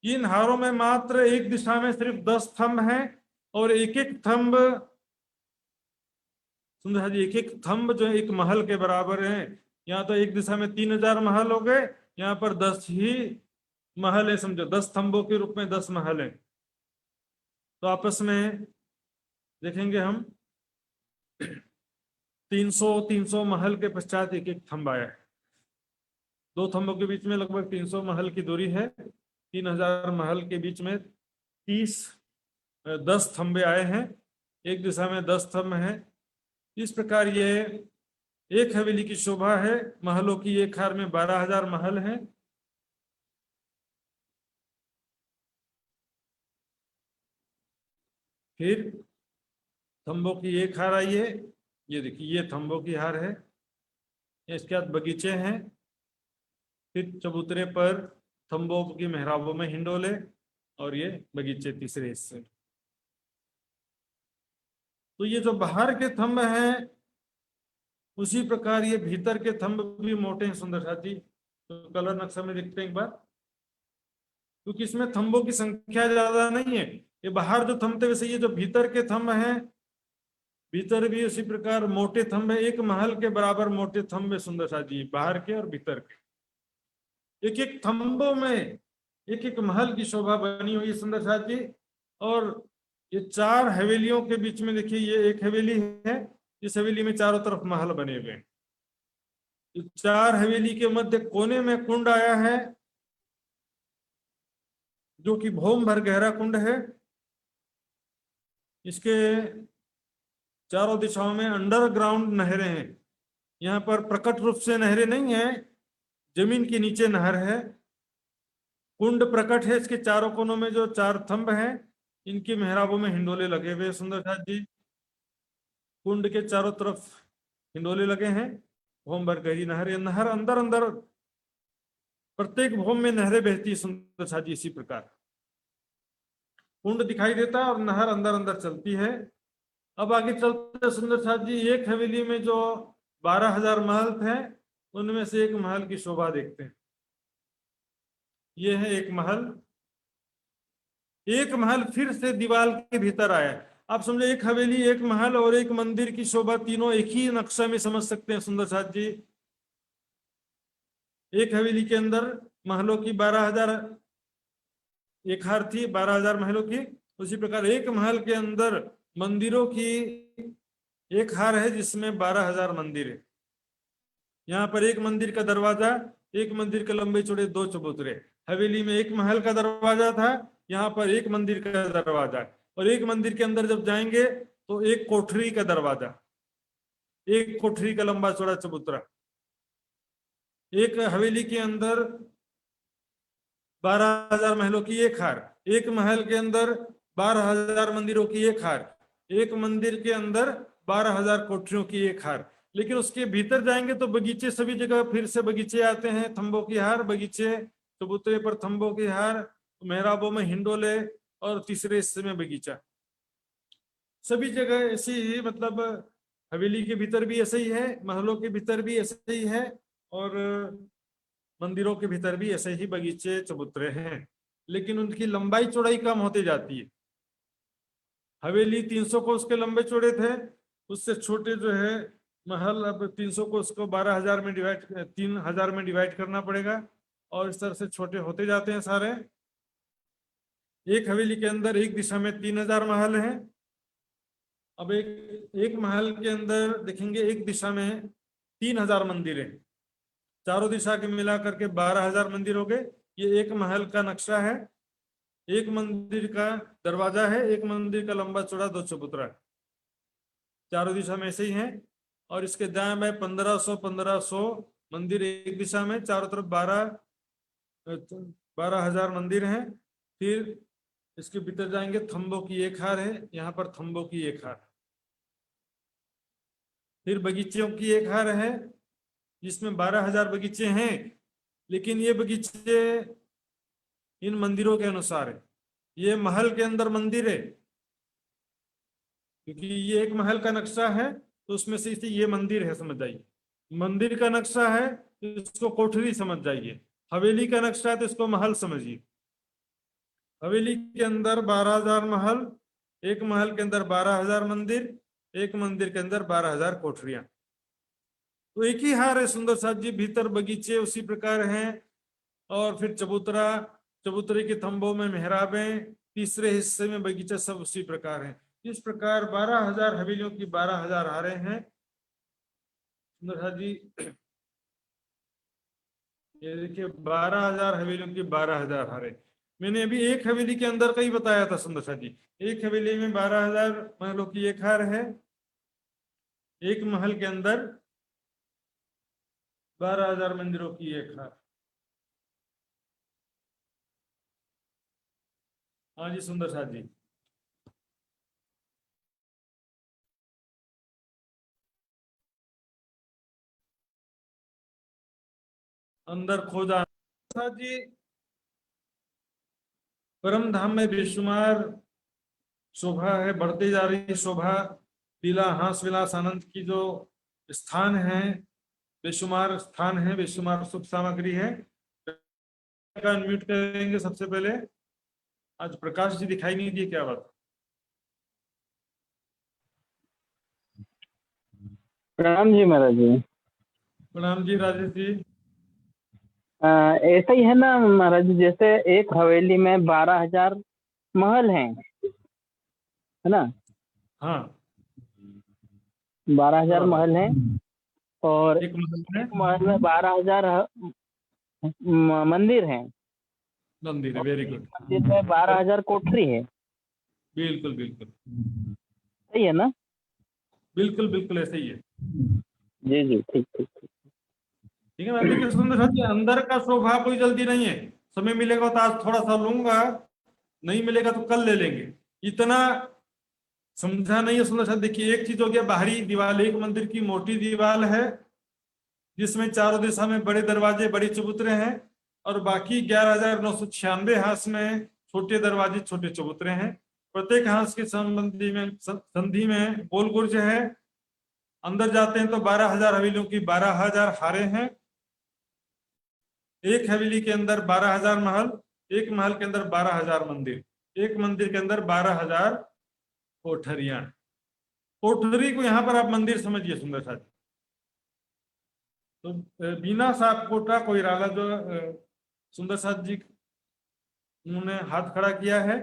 इन हारों में मात्र एक दिशा में सिर्फ 10 थंब हैं और एक एक थंब, सुंदर जी, एक एक थंब जो है एक महल के बराबर है। यहाँ तो एक दिशा में 3000 महल हो गए, यहाँ पर 10 ही महल है। समझो 10 थंबों के रूप में 10 महल है। तो आपस में देखेंगे हम 300 महल के पश्चात एक एक थंब आया है। 2 थंबों के बीच में लगभग 300 महल की दूरी है। 3000 महल के बीच में 10 थंबे आए हैं, एक दिशा में 10 थंब हैं। इस प्रकार ये एक हवेली की शोभा है। महलों की एक हार में 12000 महल हैं। फिर थंबों की एक हार आई है, ये देखिए ये थंबों की हार है। इसके बाद बगीचे हैं, फिर चबूतरे पर थंबों की मेहराबों में हिंडोले, और ये बगीचे तीसरे हिस्से। तो ये जो बाहर के थंब हैं उसी प्रकार ये भीतर के थंब भी मोटे हैं सुंदर साथी। तो कलर नक्शा में देखते हैं एक बार, क्योंकि इसमें थंबों की संख्या ज्यादा नहीं है। ये बाहर जो थंब थे वैसे ये जो भीतर के थंब हैं, भीतर भी उसी प्रकार मोटे थंब है, एक महल के बराबर मोटे थंब है सुंदर साथी, बाहर के और भीतर के। एक एक थंबों में एक एक महल की शोभा बनी हुई है सुंदर साथी। और ये 4 हवेलियों के बीच में देखिए, ये एक हवेली है, इस हवेली में चारों तरफ महल बने हुए हैं। 4 हवेली के मध्य कोने में कुंड आया है, जो कि भौम भर गहरा कुंड है। इसके चारों दिशाओं में अंडरग्राउंड नहरें हैं। यहाँ पर प्रकट रूप से नहरें नहीं है, जमीन के नीचे नहर है। कुंड प्रकट है, इसके चारों कोनों में जो 4 थंब हैं इनकी मेहराबों में हिंडोले लगे हुए सुंदर साथ जी। कुंड के चारों तरफ हिंडोले लगे हैं। भौम भर गहरी नहर, ये नहर अंदर अंदर, प्रत्येक भौम में नहरें बहती सुंदर साथ जी। इसी प्रकार कुंड दिखाई देता है और नहर अंदर अंदर चलती है। अब आगे चलते सुंदर साथ जी, एक हवेली में जो 12,000 महल थे उनमें से एक महल की शोभा देखते हैं। ये है एक महल। एक महल फिर से दीवार के भीतर आया। आप समझो, एक हवेली, एक महल और एक मंदिर की शोभा तीनों एक ही नक्शा में समझ सकते हैं सुंदर साथ जी। एक हवेली के अंदर महलों की 12,000 एक हार थी, 12,000 महलों की। उसी प्रकार एक महल के अंदर मंदिरों की एक हार है जिसमें 12,000 मंदिर है। यहाँ पर एक मंदिर का दरवाजा, एक मंदिर के लंबे चौड़े 2 चबूतरे। हवेली में एक महल का दरवाजा था, यहाँ पर एक मंदिर का दरवाजा। और एक मंदिर के अंदर जब जाएंगे तो एक कोठरी का दरवाजा, एक कोठरी का लंबा चौड़ा चबूतरा। एक हवेली के अंदर 12,000 महलों की एक हार, एक महल के अंदर 12,000 मंदिरों की एक हार, एक मंदिर के अंदर 12,000 कोठरियों की एक हार। लेकिन उसके भीतर जाएंगे तो बगीचे, सभी जगह फिर से बगीचे आते हैं, थंबों की हार, बगीचे, चबूतरे पर थंबों की हार, मेहराबों में हिंडोले, और तीसरे हिस्से में बगीचा। सभी जगह ऐसी ही, मतलब हवेली के भीतर भी ऐसे ही है, महलों के भीतर भी ऐसे ही है, और मंदिरों के भीतर भी ऐसे ही बगीचे चबूतरे हैं। लेकिन उनकी लंबाई चौड़ाई कम होती जाती है। हवेली 300 कोस के लंबे चौड़े थे, उससे छोटे जो है महल, अब 300 कोस को 12,000 में डिवाइड, 3,000 में डिवाइड करना पड़ेगा, और इस तरह से छोटे होते जाते हैं सारे। एक हवेली के अंदर एक दिशा में 3,000 महल हैं। अब एक महल के अंदर देखेंगे एक दिशा में 3,000 मंदिर है, चारों दिशा के मिलाकर के 12,000 मंदिर हो गए। ये एक महल का नक्शा है, एक मंदिर का दरवाजा है, एक मंदिर का लंबा चौड़ा 2 चबूतरा, चारों दिशा में ऐसे ही है। और इसके दाएं बाएं 1500 मंदिर एक दिशा में, चारों तरफ 12,000 मंदिर हैं। फिर इसके भीतर जाएंगे, थंबों की एक हार है, यहाँ पर थंबों की एक हार। फिर बगीचों की एक हार है जिसमें 12,000 बगीचे हैं, लेकिन ये बगीचे इन मंदिरों के अनुसार है। ये महल के अंदर मंदिर है, क्योंकि ये एक महल का नक्शा है तो उसमें से इसे ये मंदिर है समझ जाइए। मंदिर का नक्शा है तो इसको कोठरी समझ जाइए। हवेली का नक्शा है तो इसको महल समझिए। हवेली के अंदर 12,000 महल, एक महल के अंदर 12,000 मंदिर, एक मंदिर के अंदर 12,000 कोठरियां। तो एक ही हार है सुंदर साथ जी। भीतर बगीचे उसी प्रकार हैं, और फिर चबूतरा, चबूतरे के थंबों में मेहराबें, तीसरे हिस्से में बगीचा, सब उसी प्रकार है। इस प्रकार 12,000 हवेलियों की 12,000 हारें हैं सुंदर साथ जी। ये देखिए 12,000 हवेलियों की 12,000 हारें। मैंने अभी एक हवेली के अंदर का ही बताया था सुंदर साथ जी। एक हवेली में 12,000 महलों की एक हार है, एक महल के अंदर 12,000 मंदिरों की एक हार। हाँ जी सुंदर साथ जी। अंदर खो जाना जी। परम धाम में बेशुमार शोभा है, बढ़ती जा रही शोभा। लीला हास विलास आनंद की जो स्थान है, बेशुमार स्थान है, बेशुमार सुख सामग्री है। अनम्यूट करेंगे सबसे पहले। आज प्रकाश जी दिखाई नहीं दिए, क्या बात? प्रणाम जी महाराज जी। प्रणाम जी राजेश जी। ऐसा ही है ना महाराज जी, जैसे एक हवेली में 12,000 महल हैं, है ना? हाँ, 12,000 महल हैं और एक एक महल में 12,000 मंदिर हैं। मंदिर है, वेरी गुड। मंदिर में 12,000 कोठरी है। बिल्कुल बिल्कुल सही है ना? बिल्कुल बिल्कुल ऐसे ही है। जी जी, ठीक ठीक ठीक। ठीक है। मैं देखिए सुंदर साहब जी, अंदर का शोभा कोई जल्दी नहीं है। समय मिलेगा तो आज थोड़ा सा लूंगा, नहीं मिलेगा तो कल ले लेंगे। इतना समझा नहीं है सुंदर साहब। देखिए एक चीज हो गया, बाहरी दीवार एक मंदिर की मोटी दीवार है जिसमें चारों दिशा में बड़े दरवाजे, बड़ी चबूतरे हैं, और बाकी 11,996 हांस में छोटे दरवाजे, छोटे चबूतरे हैं। प्रत्येक हांस के संधि में गोल गुर्ज है। अंदर जाते हैं तो 12,000 हवेलियों की 12,000 हारे हैं। एक हवेली के अंदर 12,000 महल, एक महल के अंदर 12,000 मंदिर, एक मंदिर के अंदर 12,000 कोठरियां। कोठरी को यहाँ पर आप मंदिर समझिए सुंदर साथ। तो बिना साफ कोटा कोइराला जो सुंदर साथ जी उन्होंने हाथ खड़ा किया है,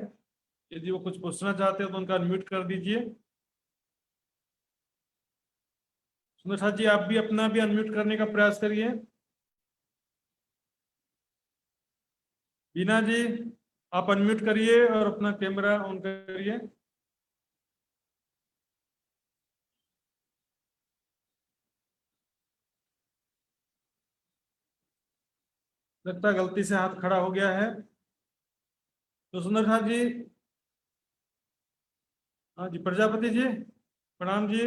यदि वो कुछ पूछना चाहते हैं तो उनका अनम्यूट कर दीजिए। सुंदर साथ जी आप भी अपना भी अनम्यूट करने का प्रयास करिए। बीना जी आप अनम्यूट करिए और अपना कैमरा ऑन करिए। लगता है गलती से हाथ खड़ा हो गया है। तो सुंदर साथ जी, हाँ जी, प्रजापति जी प्रणाम जी।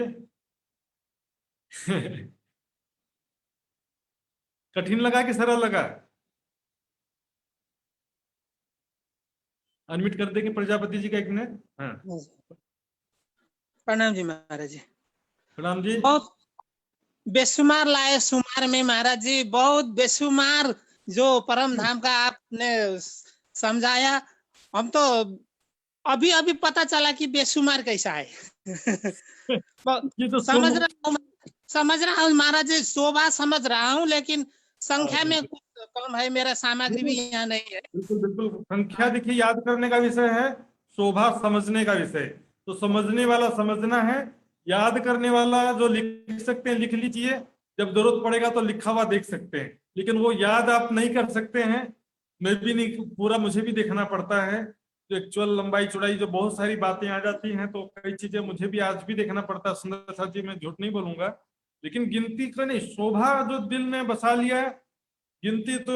कठिन लगा कि सरल लगा? अनम्यूट कर देंगे प्रजापति जी का एक मिनट। हाँ, प्रणाम जी महाराज जी। प्रणाम जी। बहुत बेशुमार लाए शुमार में महाराज जी, बहुत बेशुमार जो परम धाम का आपने समझाया। हम तो अभी अभी पता चला कि बेशुमार कैसा है। ये तो समझ रहा हूँ महाराज जी, शोभा समझ रहा हूँ, लेकिन संख्या में कुछ कम है। मेरा सामग्री भी यहाँ नहीं है। बिल्कुल बिल्कुल। संख्या देखिए याद करने का विषय है, शोभा समझने का विषय। तो समझने वाला समझना है, याद करने वाला जो लिख सकते हैं लिख लीजिए, जब जरूरत पड़ेगा तो लिखा हुआ देख सकते हैं। लेकिन वो याद आप नहीं कर सकते हैं, मैं भी नहीं, पूरा मुझे भी देखना पड़ता है। जो एक्चुअल लंबाई चौड़ाई जो बहुत सारी बातें आ जाती हैं, तो कई चीजें मुझे भी आज भी देखना पड़ता है सुंदर साथ जी, मैं झूठ नहीं बोलूंगा। लेकिन गिनती का नहीं, शोभा जो दिल में बसा लिया है, गिनती तो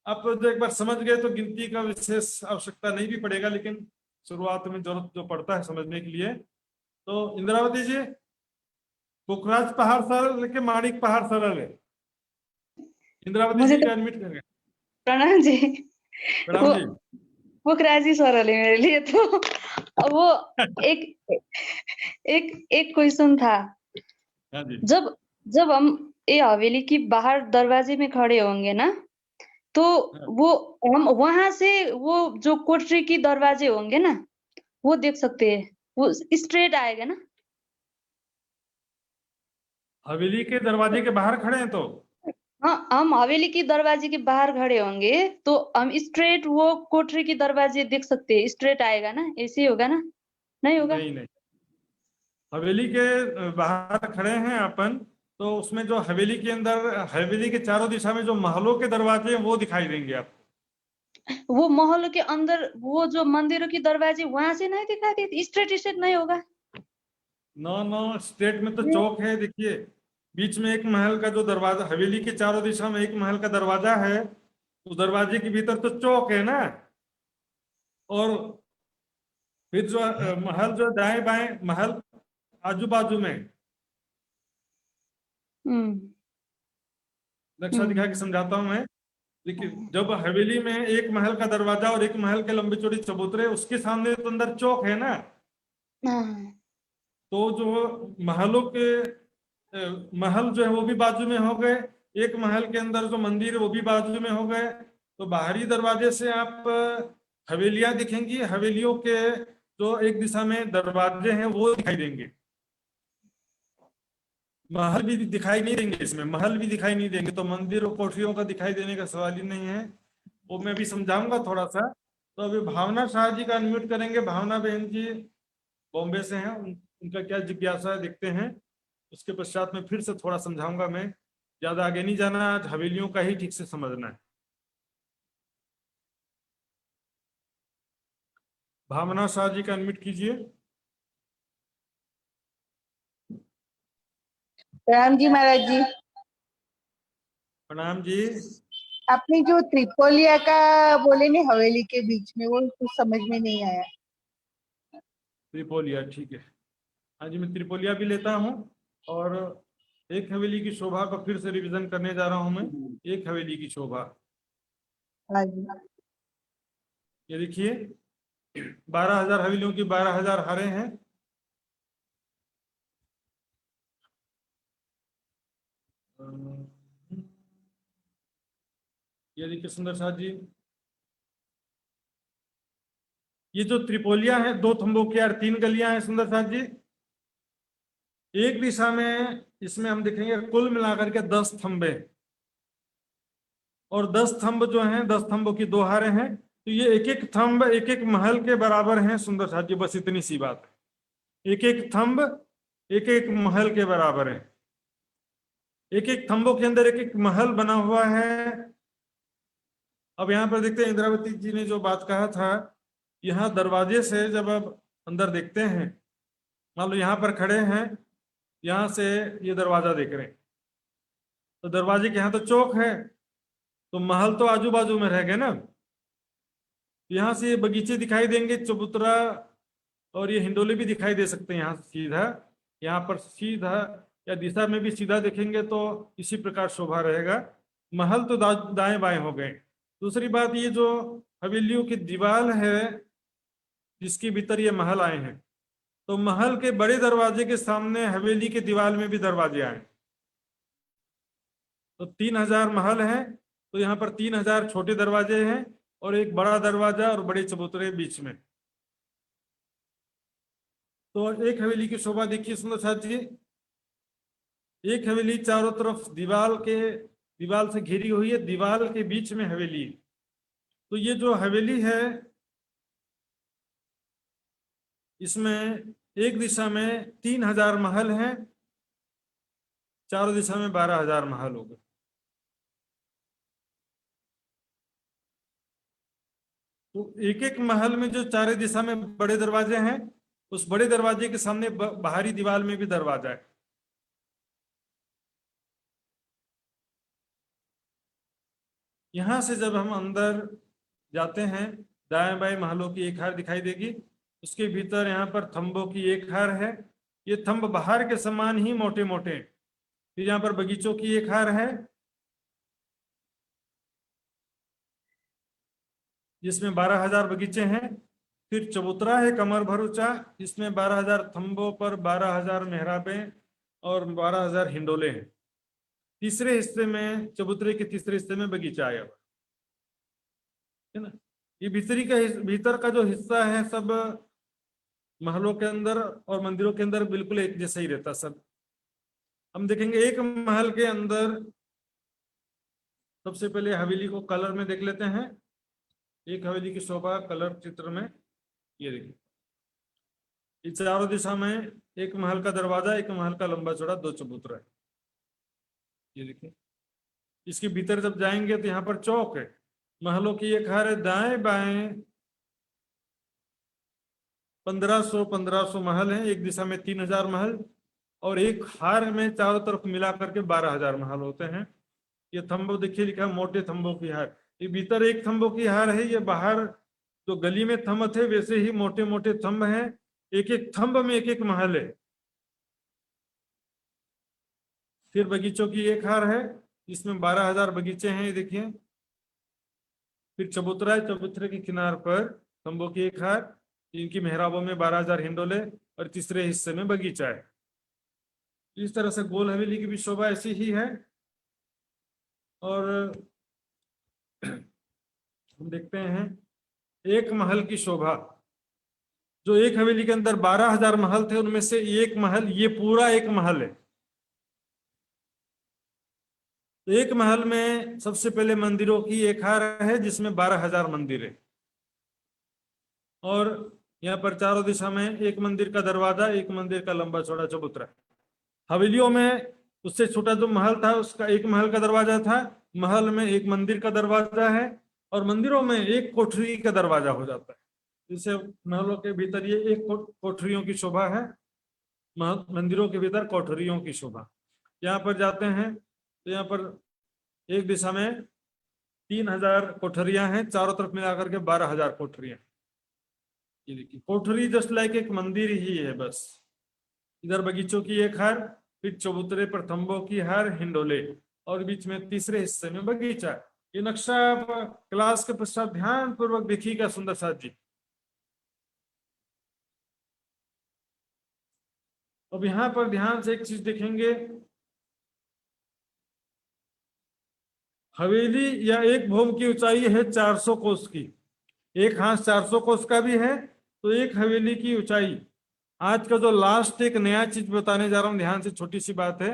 आप जो एक बार समझ गए तो गिनती का विशेष आवश्यकता नहीं भी पड़ेगा, लेकिन शुरुआत में जरूरत जो पड़ता है समझने के लिए। तो इंद्रावती जी, पुखराज पहाड़ सरल लेके माणिक पहाड़ सरल है। इंद्रावती जी का अनम्यूट करेंगे। प्रणाम जी। प्रणाम जी। पुखराज ही सरल है मेरे लिए तो। वो एक एक क्वेश्चन था। हाँ जी। जब हम ये हवेली की बाहर दरवाजे में खड़े होंगे ना, तो वो हम वहां से वो जो कोठरी की दरवाजे होंगे ना, वो देख सकते हैं, वो स्ट्रेट आएगा ना? हवेली के दरवाजे के बाहर खड़े हैं तो हाँ, हम हवेली की दरवाजे के बाहर खड़े होंगे तो हम स्ट्रेट वो कोठरी की दरवाजे देख सकते हैं। स्ट्रेट आएगा ना? ऐसे ही होगा ना? नहीं होगा? नहीं, हवेली के बाहर खड़े हैं अपन, तो उसमें जो हवेली के अंदर, हवेली के चारों दिशा में जो महलों के दरवाजे हैं वो दिखाई देंगे आपको। वो महल के अंदर वो जो मंदिरों की दरवाजे वहां से नहीं दिखाई देती? स्ट्रेट नहीं होगा? नो, स्ट्रेट में तो चौक है। देखिए बीच में एक महल का जो दरवाजा, हवेली के चारों दिशा में एक महल का दरवाजा है, उस दरवाजे के भीतर तो चौक है ना। और फिर जो महल जो दाएं बाएं महल आजू बाजू में, नक्शा दिखा के समझाता हूं मैं। देखिए, जब हवेली में एक महल का दरवाजा और एक महल के लंबे चौड़े चबूतरे, उसके सामने तो अंदर चौक है ना, हाँ तो जो महलों के महल जो है वो भी बाजू में हो गए, एक महल के अंदर जो मंदिर है वो भी बाजू में हो गए। तो बाहरी दरवाजे से आप हवेलियां दिखेंगी, हवेलियों के जो एक दिशा में दरवाजे हैं वो दिखाई देंगे, महल भी दिखाई नहीं देंगे, इसमें महल भी दिखाई नहीं देंगे। तो मंदिर और कोठरियों का दिखाई देने का सवाल ही नहीं है, वो मैं भी समझाऊंगा थोड़ा सा। तो अभी भावना शाह जी का अनम्यूट करेंगे। भावना बहन जी बॉम्बे से हैं, उनका क्या जिज्ञासा है देखते हैं, उसके पश्चात में फिर से थोड़ा समझाऊंगा। मैं ज्यादा आगे नहीं जाना, आज हवेलियों का ही ठीक से समझना है। भावना शाह जी का अनम्यूट कीजिए। राम जी महाराज जी, प्रणाम जी। आपने जो त्रिपोलिया का बोले ने हवेली के बीच में, वो कुछ समझ में नहीं आया। त्रिपोलिया, ठीक है। हाँ जी, मैं त्रिपोलिया भी लेता हूँ, और एक हवेली की शोभा को फिर से रिवीजन करने जा रहा हूँ मैं। एक हवेली की शोभा, हाँ जी। ये देखिए 12,000 हवेलियों की 12,000 हारें हैं। ये देखिए सुंदर साथ जी, ये जो त्रिपोलिया है, 2 थंबों की और 3 गलियां हैं सुंदर साथ जी। एक दिशा में इसमें हम देखेंगे कुल मिलाकर के 10 थंबे, और 10 थंब जो हैं, 10 थंबों की 2 हारें हैं। तो ये एक एक थंब एक एक महल के बराबर हैं सुंदर साथ जी, बस इतनी सी बात है। एक एक थंब एक एक महल के बराबर है, एक एक थंबों के अंदर एक एक महल बना हुआ है। अब यहाँ पर देखते हैं, इंद्रावती जी ने जो बात कहा था, यहाँ दरवाजे से जब आप अंदर देखते हैं, मान लो यहाँ पर खड़े हैं, यहाँ से ये दरवाजा देख रहे हैं, तो दरवाजे के यहाँ तो चौक है, तो महल तो आजू बाजू में रह गए ना। यहाँ से ये बगीचे दिखाई देंगे, चबूतरा और ये हिंडोले भी दिखाई दे सकते हैं यहाँ से सीधा। यहाँ पर सीधा या दिशा में भी सीधा देखेंगे तो इसी प्रकार शोभा रहेगा। महल तो दाएं बाएं हो गए। दूसरी बात, ये जो हवेलियों की दीवार है जिसके भीतर ये महल आए हैं, तो महल के बड़े दरवाजे के सामने हवेली के दीवार में भी दरवाजे आए, तो 3,000 महल हैं, तो यहाँ पर 3,000 छोटे दरवाजे हैं और एक बड़ा दरवाजा और बड़े चबूतरे बीच में। तो एक हवेली की शोभा देखिए सुंदर साथ जी, एक हवेली चारों तरफ दीवार से घिरी हुई है, दीवार के बीच में हवेली। तो ये जो हवेली है, इसमें एक दिशा में 3,000 महल हैं, चारों दिशा में 12,000 महल हो गए। तो एक एक महल में जो चारों दिशा में बड़े दरवाजे हैं, उस बड़े दरवाजे के सामने बाहरी दीवार में भी दरवाजा है। यहां से जब हम अंदर जाते हैं, दाएं बाएं महलों की एक हार दिखाई देगी, उसके भीतर यहाँ पर थंबों की एक हार है। ये थंब बाहर के समान ही मोटे मोटे। फिर यहाँ पर बगीचों की एक हार है, जिसमें 12,000 बगीचे हैं। फिर चबूतरा है कमर भर ऊंचा, जिसमें 12,000 थंबों पर 12,000 मेहराबें और 12,000 हिंडोले हैं। तीसरे हिस्से में, चबूतरे के तीसरे हिस्से में बगीचा आया हुआ है ना। ये भीतर का जो हिस्सा है, सब महलों के अंदर और मंदिरों के अंदर बिल्कुल एक जैसा ही रहता सब। हम देखेंगे एक महल के अंदर, सबसे पहले हवेली को कलर में देख लेते हैं। एक हवेली की शोभा कलर चित्र में, ये देखिए, इस चारों दिशा में एक महल का दरवाजा, एक महल का लंबा चौड़ा 2 चबूतरा है। ये देखिए, इसके भीतर जब जाएंगे तो यहाँ पर चौक है, महलों की एक हार है, दाएं बाएं 1500 महल हैं। एक दिशा में 3,000 महल, और एक हार में चारों तरफ मिला करके 12,000 महल होते हैं। ये थंबो देखिए लिखा है, मोटे थंबों की हार। ये भीतर एक थंबों की हार है, ये बाहर जो गली में थंब थे वैसे ही मोटे मोटे थंब हैं। एक एक थंब में एक एक महल है। फिर बगीचों की एक हार है, इसमें 12,000 बगीचे हैं, ये देखिए। फिर चबूतरा है, चबूतरे के किनार पर तंबू की एक हार, इनकी मेहराबों में 12,000 हिंडोले और तीसरे हिस्से में बगीचा है। इस तरह से गोल हवेली की भी शोभा ऐसी ही है। और हम देखते हैं एक महल की शोभा। जो एक हवेली के अंदर 12,000 महल थे, उनमें से एक महल, ये पूरा एक महल है। तो एक महल में सबसे पहले मंदिरों की एक हार है, जिसमें 12,000 मंदिर है। और यहाँ पर चारों दिशा में एक मंदिर का दरवाजा, एक मंदिर का लंबा चौड़ा चबूतरा। हवेलियों में उससे छोटा जो महल था, उसका एक महल का दरवाजा था, महल में एक मंदिर का दरवाजा है, और मंदिरों में एक कोठरी का दरवाजा हो जाता है। जिससे महलों के भीतर ये एक कोठरियों की शोभा है, मंदिरों के भीतर कोठरियों की शोभा। यहाँ पर जाते हैं तो यहाँ पर एक दिशा में 3,000 कोठरियां हैं, चारों तरफ मिलाकर के 12,000 कोठरियां। ये देखिए, कोठरी जस्ट लाइक एक मंदिर ही है बस। इधर बगीचों की एक हार, फिर चबूतरे पर तंबों की हार, हिंडोले, और बीच में तीसरे हिस्से में बगीचा। ये नक्शा आप क्लास के पश्चात ध्यान पूर्वक देखिएगा सुंदर साथ जी। अब यहाँ पर ध्यान से एक चीज देखेंगे, हवेली या एक भौम की ऊंचाई है 400 कोस की। एक हाथ 400 कोस का भी है, तो एक हवेली की ऊंचाई, आज का जो लास्ट एक नया चीज बताने जा रहा हूं, ध्यान से, छोटी सी बात है।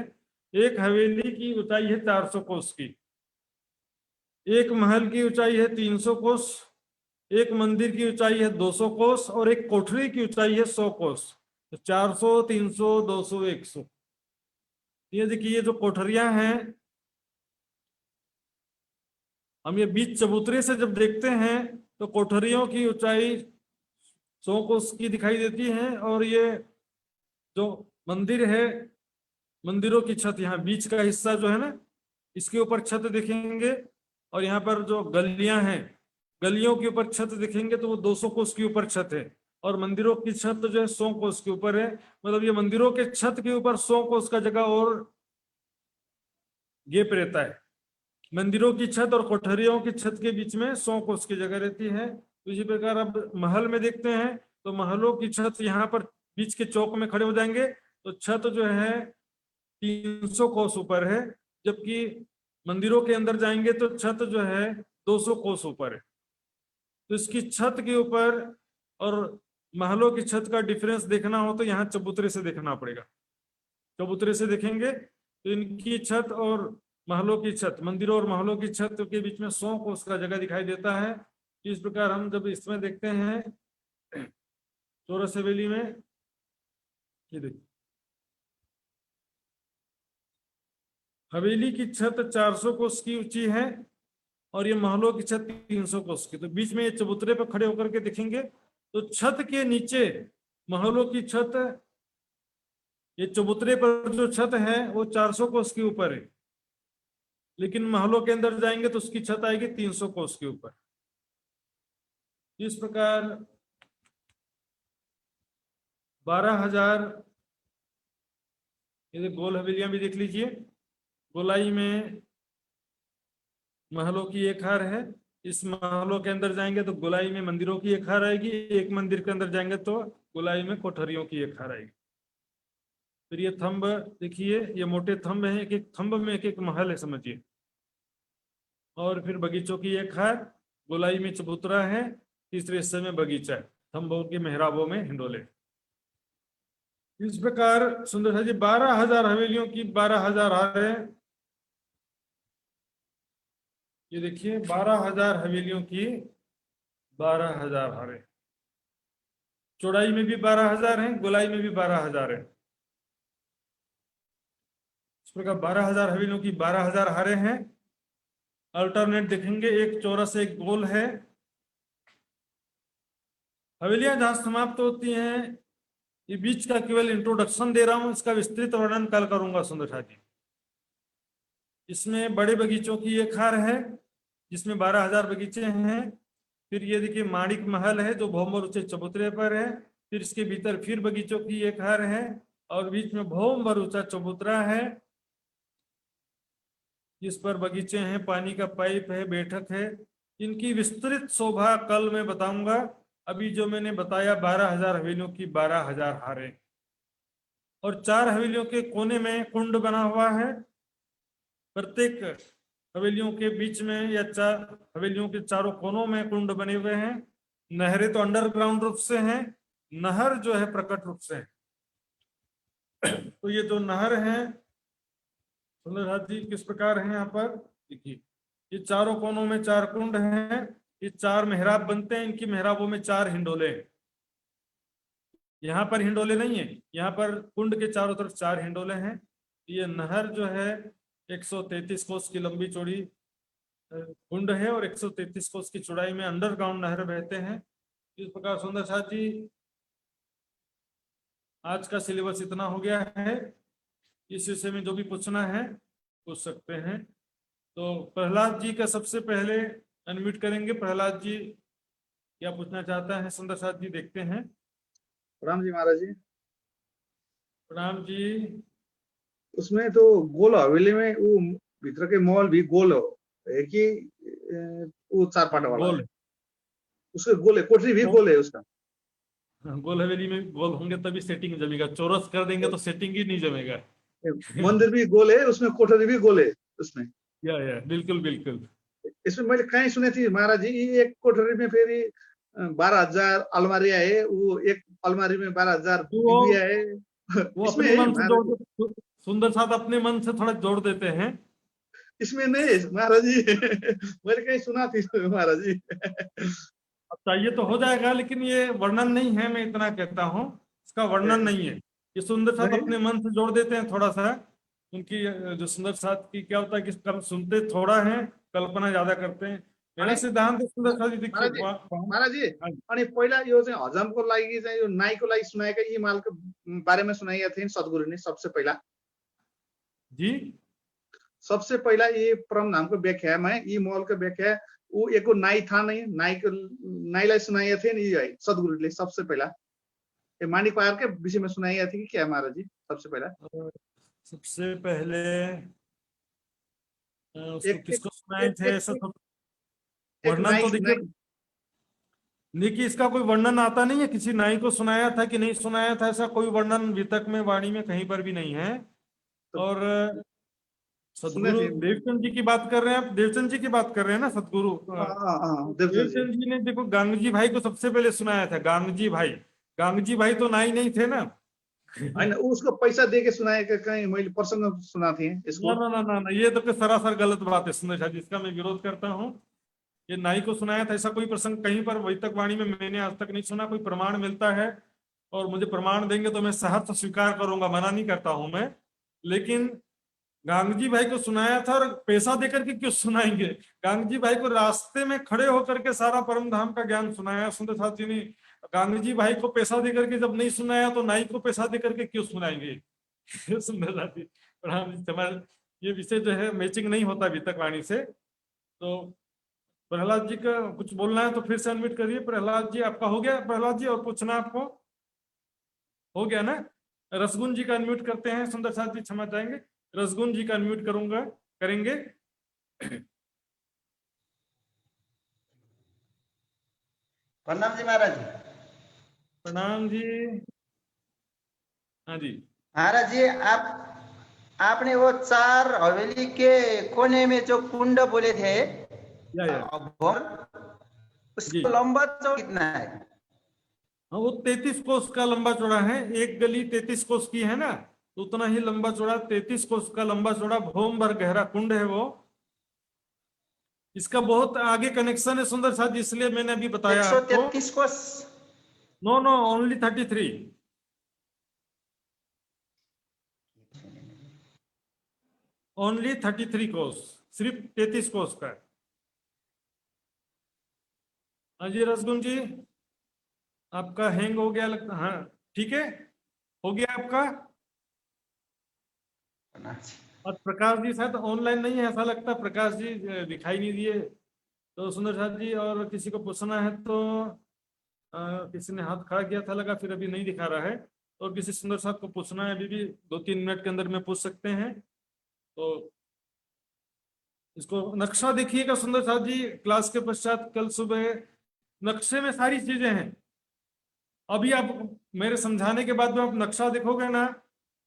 एक हवेली की ऊंचाई है 400 कोस की, एक महल की ऊंचाई है 300 कोस, एक मंदिर की ऊंचाई है 200 कोस, और एक कोठरी की ऊंचाई है 100 कोस। तो 400, 300, 200, 100। ये देखिए, ये जो कोठरियां हैं, हम ये बीच चबूतरे से जब देखते हैं तो कोठरियों की ऊंचाई 100 कोस की दिखाई देती है। और ये जो मंदिर है, मंदिरों की छत, यहाँ बीच का हिस्सा जो है ना, इसके ऊपर छत देखेंगे, और यहाँ पर जो गलियां हैं, गलियों के ऊपर छत देखेंगे तो वो 200 कोस के ऊपर छत है, और मंदिरों की छत जो है 100 कोस के ऊपर है। मतलब ये मंदिरों के छत के ऊपर 100 कोस का जगह और गेप रहता है। मंदिरों की छत और कोठरियों की छत के बीच में 100 कोस की जगह रहती है। तो इसी प्रकार अब महल में देखते हैं तो महलों की छत यहाँ पर बीच के चौक में खड़े हो जाएंगे, तो छत जो है 300 कोस ऊपर है, जबकि मंदिरों के अंदर जाएंगे तो छत जो है 200 कोस ऊपर है। तो इसकी छत के ऊपर और महलों की छत का डिफरेंस देखना हो तो यहाँ चबूतरे से देखना पड़ेगा। चबूतरे से देखेंगे तो इनकी छत और महलों की छत, मंदिरों और महलों की छत के बीच में 100 कोस का जगह दिखाई देता है। इस प्रकार हम जब इसमें देखते हैं चौरस हवेली में, ये देखिए, हवेली की छत 400 कोस की ऊंची है और ये महलों की छत 300 कोस की। तो बीच में ये चबूतरे पर खड़े होकर के देखेंगे तो छत के नीचे महलों की छत, ये चबूतरे पर जो छत है वो 400 कोस के ऊपर है, लेकिन महलों के अंदर जाएंगे तो उसकी छत आएगी 300 कोस के ऊपर। इस प्रकार 12,000, ये गोल हवेलियां भी देख लीजिए। गोलाई में महलों की एक हार है, इस महलों के अंदर जाएंगे तो गोलाई में मंदिरों की एक हार आएगी, एक मंदिर के अंदर जाएंगे तो गोलाई में कोठरियों की एक हार आएगी। फिर ये थंब देखिए, ये मोटे थंब हैं, एक एक थंब में एक एक महल है समझिए। और फिर बगीचों की एक हार, गोलाई में चबूतरा है, तीसरे हिस्से में बगीचा है, थंबों के मेहराबों में हिंडोले। इस प्रकार सुंदर जी 12,000 हवेलियों की 12,000 हारें। ये देखिए 12,000 हवेलियों की 12,000 हारें, चौड़ाई में भी 12,000 है, गोलाई में भी 12,000 है। इस प्रकार 12,000 हवेलियों की 12,000 हारें हैं। अल्टरनेट देखेंगे, एक चौरस एक गोल है। हवेलियां जहां समाप्त होती हैं, ये बीच का केवल इंट्रोडक्शन दे रहा हूं, इसका विस्तृत वर्णन कल करूंगा सुंदर साथी। इसमें बड़े बगीचों की एक हार है जिसमें 12,000 बगीचे हैं। फिर ये देखिए माणिक महल है जो भौम ऊंचे चबूतरे पर है। फिर इसके भीतर फिर बगीचों की एक हार है और बीच में भौम ऊंचा चबूतरा है। जिस पर बगीचे हैं, पानी का पाइप है, बैठक है। इनकी विस्तृत शोभा कल मैं बताऊंगा। अभी जो मैंने बताया 12,000 हवेलियों की 12,000 हारें, और 4 हवेलियों के कोने में कुंड बना हुआ है। प्रत्येक हवेलियों के बीच में या 4 हवेलियों के चारों कोनों में कुंड बने हुए हैं। नहरें तो अंडरग्राउंड रूप से हैं, नहर जो है प्रकट रूप से है। तो ये जो नहर है सुंदरनाथ जी किस प्रकार है यहाँ पर देखिए, ये चारों कोनों में 4 कुंड हैं। ये 4 मेहराब बनते हैं, इनकी मेहराबों में 4 हिंडोले हैं। यहाँ पर हिंडोले नहीं है, यहाँ पर कुंड के चारों तरफ 4 हिंडोले हैं। ये नहर जो है 133 कोस की लंबी चौड़ी कुंड है और 133 कोस की चौड़ाई में अंडरग्राउंड नहर बहते हैं। इस प्रकार सुंदर साथ जी आज का सिलेबस इतना हो गया है। इस विषय में जो भी पूछना है पूछ सकते हैं। तो प्रहलाद जी का सबसे पहले अनम्यूट करेंगे। प्रहलाद जी क्या पूछना चाहता है सुंदर साथ जी, देखते हैं। प्रणाम जी महाराज जी। प्रणाम जी। उसमें तो गोल हवेली में वो भीतर के मॉल भी गोल है कि वो 4 पाटा वाला गोल है? उसके गोल है, कोठरी भी गोल है उसका। गोल हवेली में गोल होंगे तभी सेटिंग जमेगा, चौरस कर देंगे तो सेटिंग ही नहीं जमेगा। मंदिर भी गोल है, उसमें कोठरी भी गोल है उसमें। या बिल्कुल बिल्कुल। इसमें मैंने कहीं सुने थी महाराज जी, एक कोठरी में फिर 12,000 अलमारी है, वो एक अलमारी में 12,000 बीबियां है। वो इसमें अपने मन से महाराज जी, जोड़, सुंदर साथ अपने मन से थोड़ा जोड़ देते हैं। इसमें नहीं महाराज जी। मैंने कहीं सुना थी महाराज जी। अब चाहिए तो हो जाएगा, लेकिन ये वर्णन नहीं है, मैं इतना कहता हूँ, इसका वर्णन नहीं है। ये सुंदर साथ नहीं? अपने मन से जोड़ देते हैं थोड़ा सा। उनकी जो सुंदर साथ की क्या होता है कि कम सुनते थोड़ा है, कल्पना ज्यादा करते हैं। मेरा सिद्धांत सुंदर साथ महाराज जी, महाराज जी, अनि पहिला यो चाहिँ हजमको लागि चाहिँ यो नाईको लागि सुनाएका यी मालको बारेमा सुनाएका थिए सद्गुरुले सबसे पहिला। जी सबसे पहिला ये परम धामको व्याख्यामा यी मलको व्याख्या ऊ एको नाई था नहीं, नाईलाई सुनाएका थिए नि है सद्गुरुले सबसे पहिला। ये माणिक पार के विषय में सुनाएका थिए कि क्या महाराज जी सबसे पहिला? सबसे पहले उसको किसको सुनाए थे ऐसा तो वर्णन तो देखिए, इसका कोई वर्णन आता नहीं है। किसी नाई को सुनाया था कि नहीं सुनाया था, ऐसा कोई वर्णन वितक में वाणी में कहीं पर भी नहीं है। और सदगुरु देवचंद जी की बात कर रहे हैं आप, देवचंद जी की बात कर रहे हैं ना सदगुरु देवचंद जी ने देखो गांगजी भाई को सबसे पहले सुनाया था। गांगजी भाई तो नाई नहीं थे ना। उसको पैसा देके सुनाएका कहीं मैले प्रसंग सुना थे इसको। ना, ये तो सरासर गलत बात है सुंदर शाह जी, इसका मैं विरोध करता हूँ। ये नाई को सुनाया था ऐसा कोई प्रसंग कहीं पर वैतक वाणी में मैंने आज तक नहीं सुना। कोई प्रमाण मिलता है और मुझे प्रमाण देंगे तो मैं सहर्ष स्वीकार करूंगा, मना नहीं करता हूं मैं। लेकिन गांगजी भाई को सुनाया था, और पैसा देकर के क्यों सुनाएंगे? गांगजी भाई को रास्ते में खड़े होकर के सारा परम धाम का ज्ञान सुनाया सुंदर साथी ने। गांगजी भाई को पैसा देकर के जब नहीं सुनाया तो नाई को पैसा देकर के क्यों सुनाएंगे? सुंदर साथी प्रणाम। ये विषय जो है मैचिंग नहीं होता वितक वाणी से। तो प्रहलाद जी का कुछ बोलना है तो फिर से अनम्यूट करिए। प्रहलाद जी आपका हो गया? प्रहलाद जी और पूछना आपको हो गया ना? रसगुन जी का अनम्यूट करते हैं। सुंदर साथ जी क्षमा चाहेंगे, रसगुन जी का अनम्यूट करेंगे। प्रणाम जी महाराज जी। प्रणाम जी। हाँ जी महाराज जी, आपने वो 4 हवेली के कोने में जो कुंड बोले थे उसको लंबा चौड़ा कितना है? हाँ, वो 33 कोस का लंबा चौड़ा है। एक गली 33 कोस की है ना, तो उतना ही लंबा चौड़ा 33 कोस का लंबा चौड़ा भौम भर गहरा कुंड है वो। इसका बहुत आगे कनेक्शन है सुंदर साथ, इसलिए मैंने अभी बताया 133 कोस? No, only 33। ओनली 33 कोस, सिर्फ 33 कोस का। हाँ जी रसगुन जी, आपका हैंग हो गया लगता। हाँ ठीक है, हो गया आपका। और प्रकाश जी शायद ऑनलाइन नहीं है ऐसा लगता, प्रकाश जी दिखाई नहीं दिए। तो सुंदर साथ जी और किसी को पूछना है तो किसी ने हाथ खड़ा किया था लगा, फिर अभी नहीं दिखा रहा है। और किसी सुंदर साथ को पूछना है अभी भी 2-3 मिनट के अंदर में पूछ सकते हैं। तो इसको नक्शा देखिएगा सुंदर साथ जी क्लास के पश्चात कल सुबह। नक्शे में सारी चीजें हैं। अभी आप मेरे समझाने के बाद में आप नक्शा देखोगे ना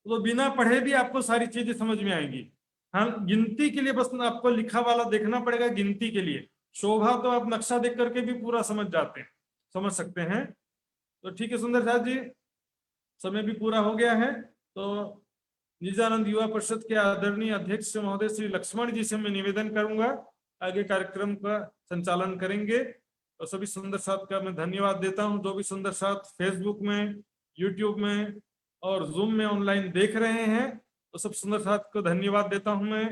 तो बिना पढ़े भी आपको सारी चीजें समझ में आएंगी। हाँ, गिनती के लिए बस आपको लिखा वाला देखना पड़ेगा। गिनती के लिए शोभा तो आप नक्शा देख करके भी पूरा समझ सकते हैं। तो ठीक है सुंदर साथ जी, समय भी पूरा हो गया है। तो निजानंद युवा परिषद के आदरणीय अध्यक्ष महोदय श्री लक्ष्मण जी से मैं निवेदन करूंगा आगे कार्यक्रम का संचालन करेंगे। और सभी सुंदर साथ का मैं धन्यवाद देता हूं। जो भी सुंदर साथ फेसबुक में, यूट्यूब में और जूम में ऑनलाइन देख रहे हैं, तो सब सुंदर साथ को धन्यवाद देता हूं। मैं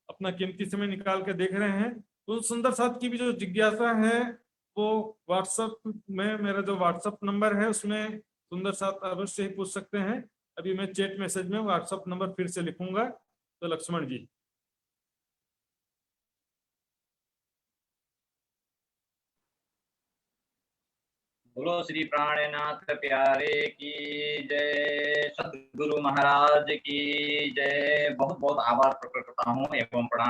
अपना कीमती समय निकाल के देख रहे हैं। तो सुंदर साथ की भी जो जिज्ञासा है वो व्हाट्सएप में, मेरा जो व्हाट्सएप नंबर है उसमें सुंदर साथ अवश्य ही पूछ सकते हैं। अभी मैं चैट मैसेज में व्हाट्सएप नंबर फिर से लिखूंगा। तो लक्ष्मण जी। बोलो श्री प्राणनाथ प्यारे की जय, सदगुरु महाराज की जय। बहुत बहुत आभार प्रकट करता हूँ एवं प्रणाम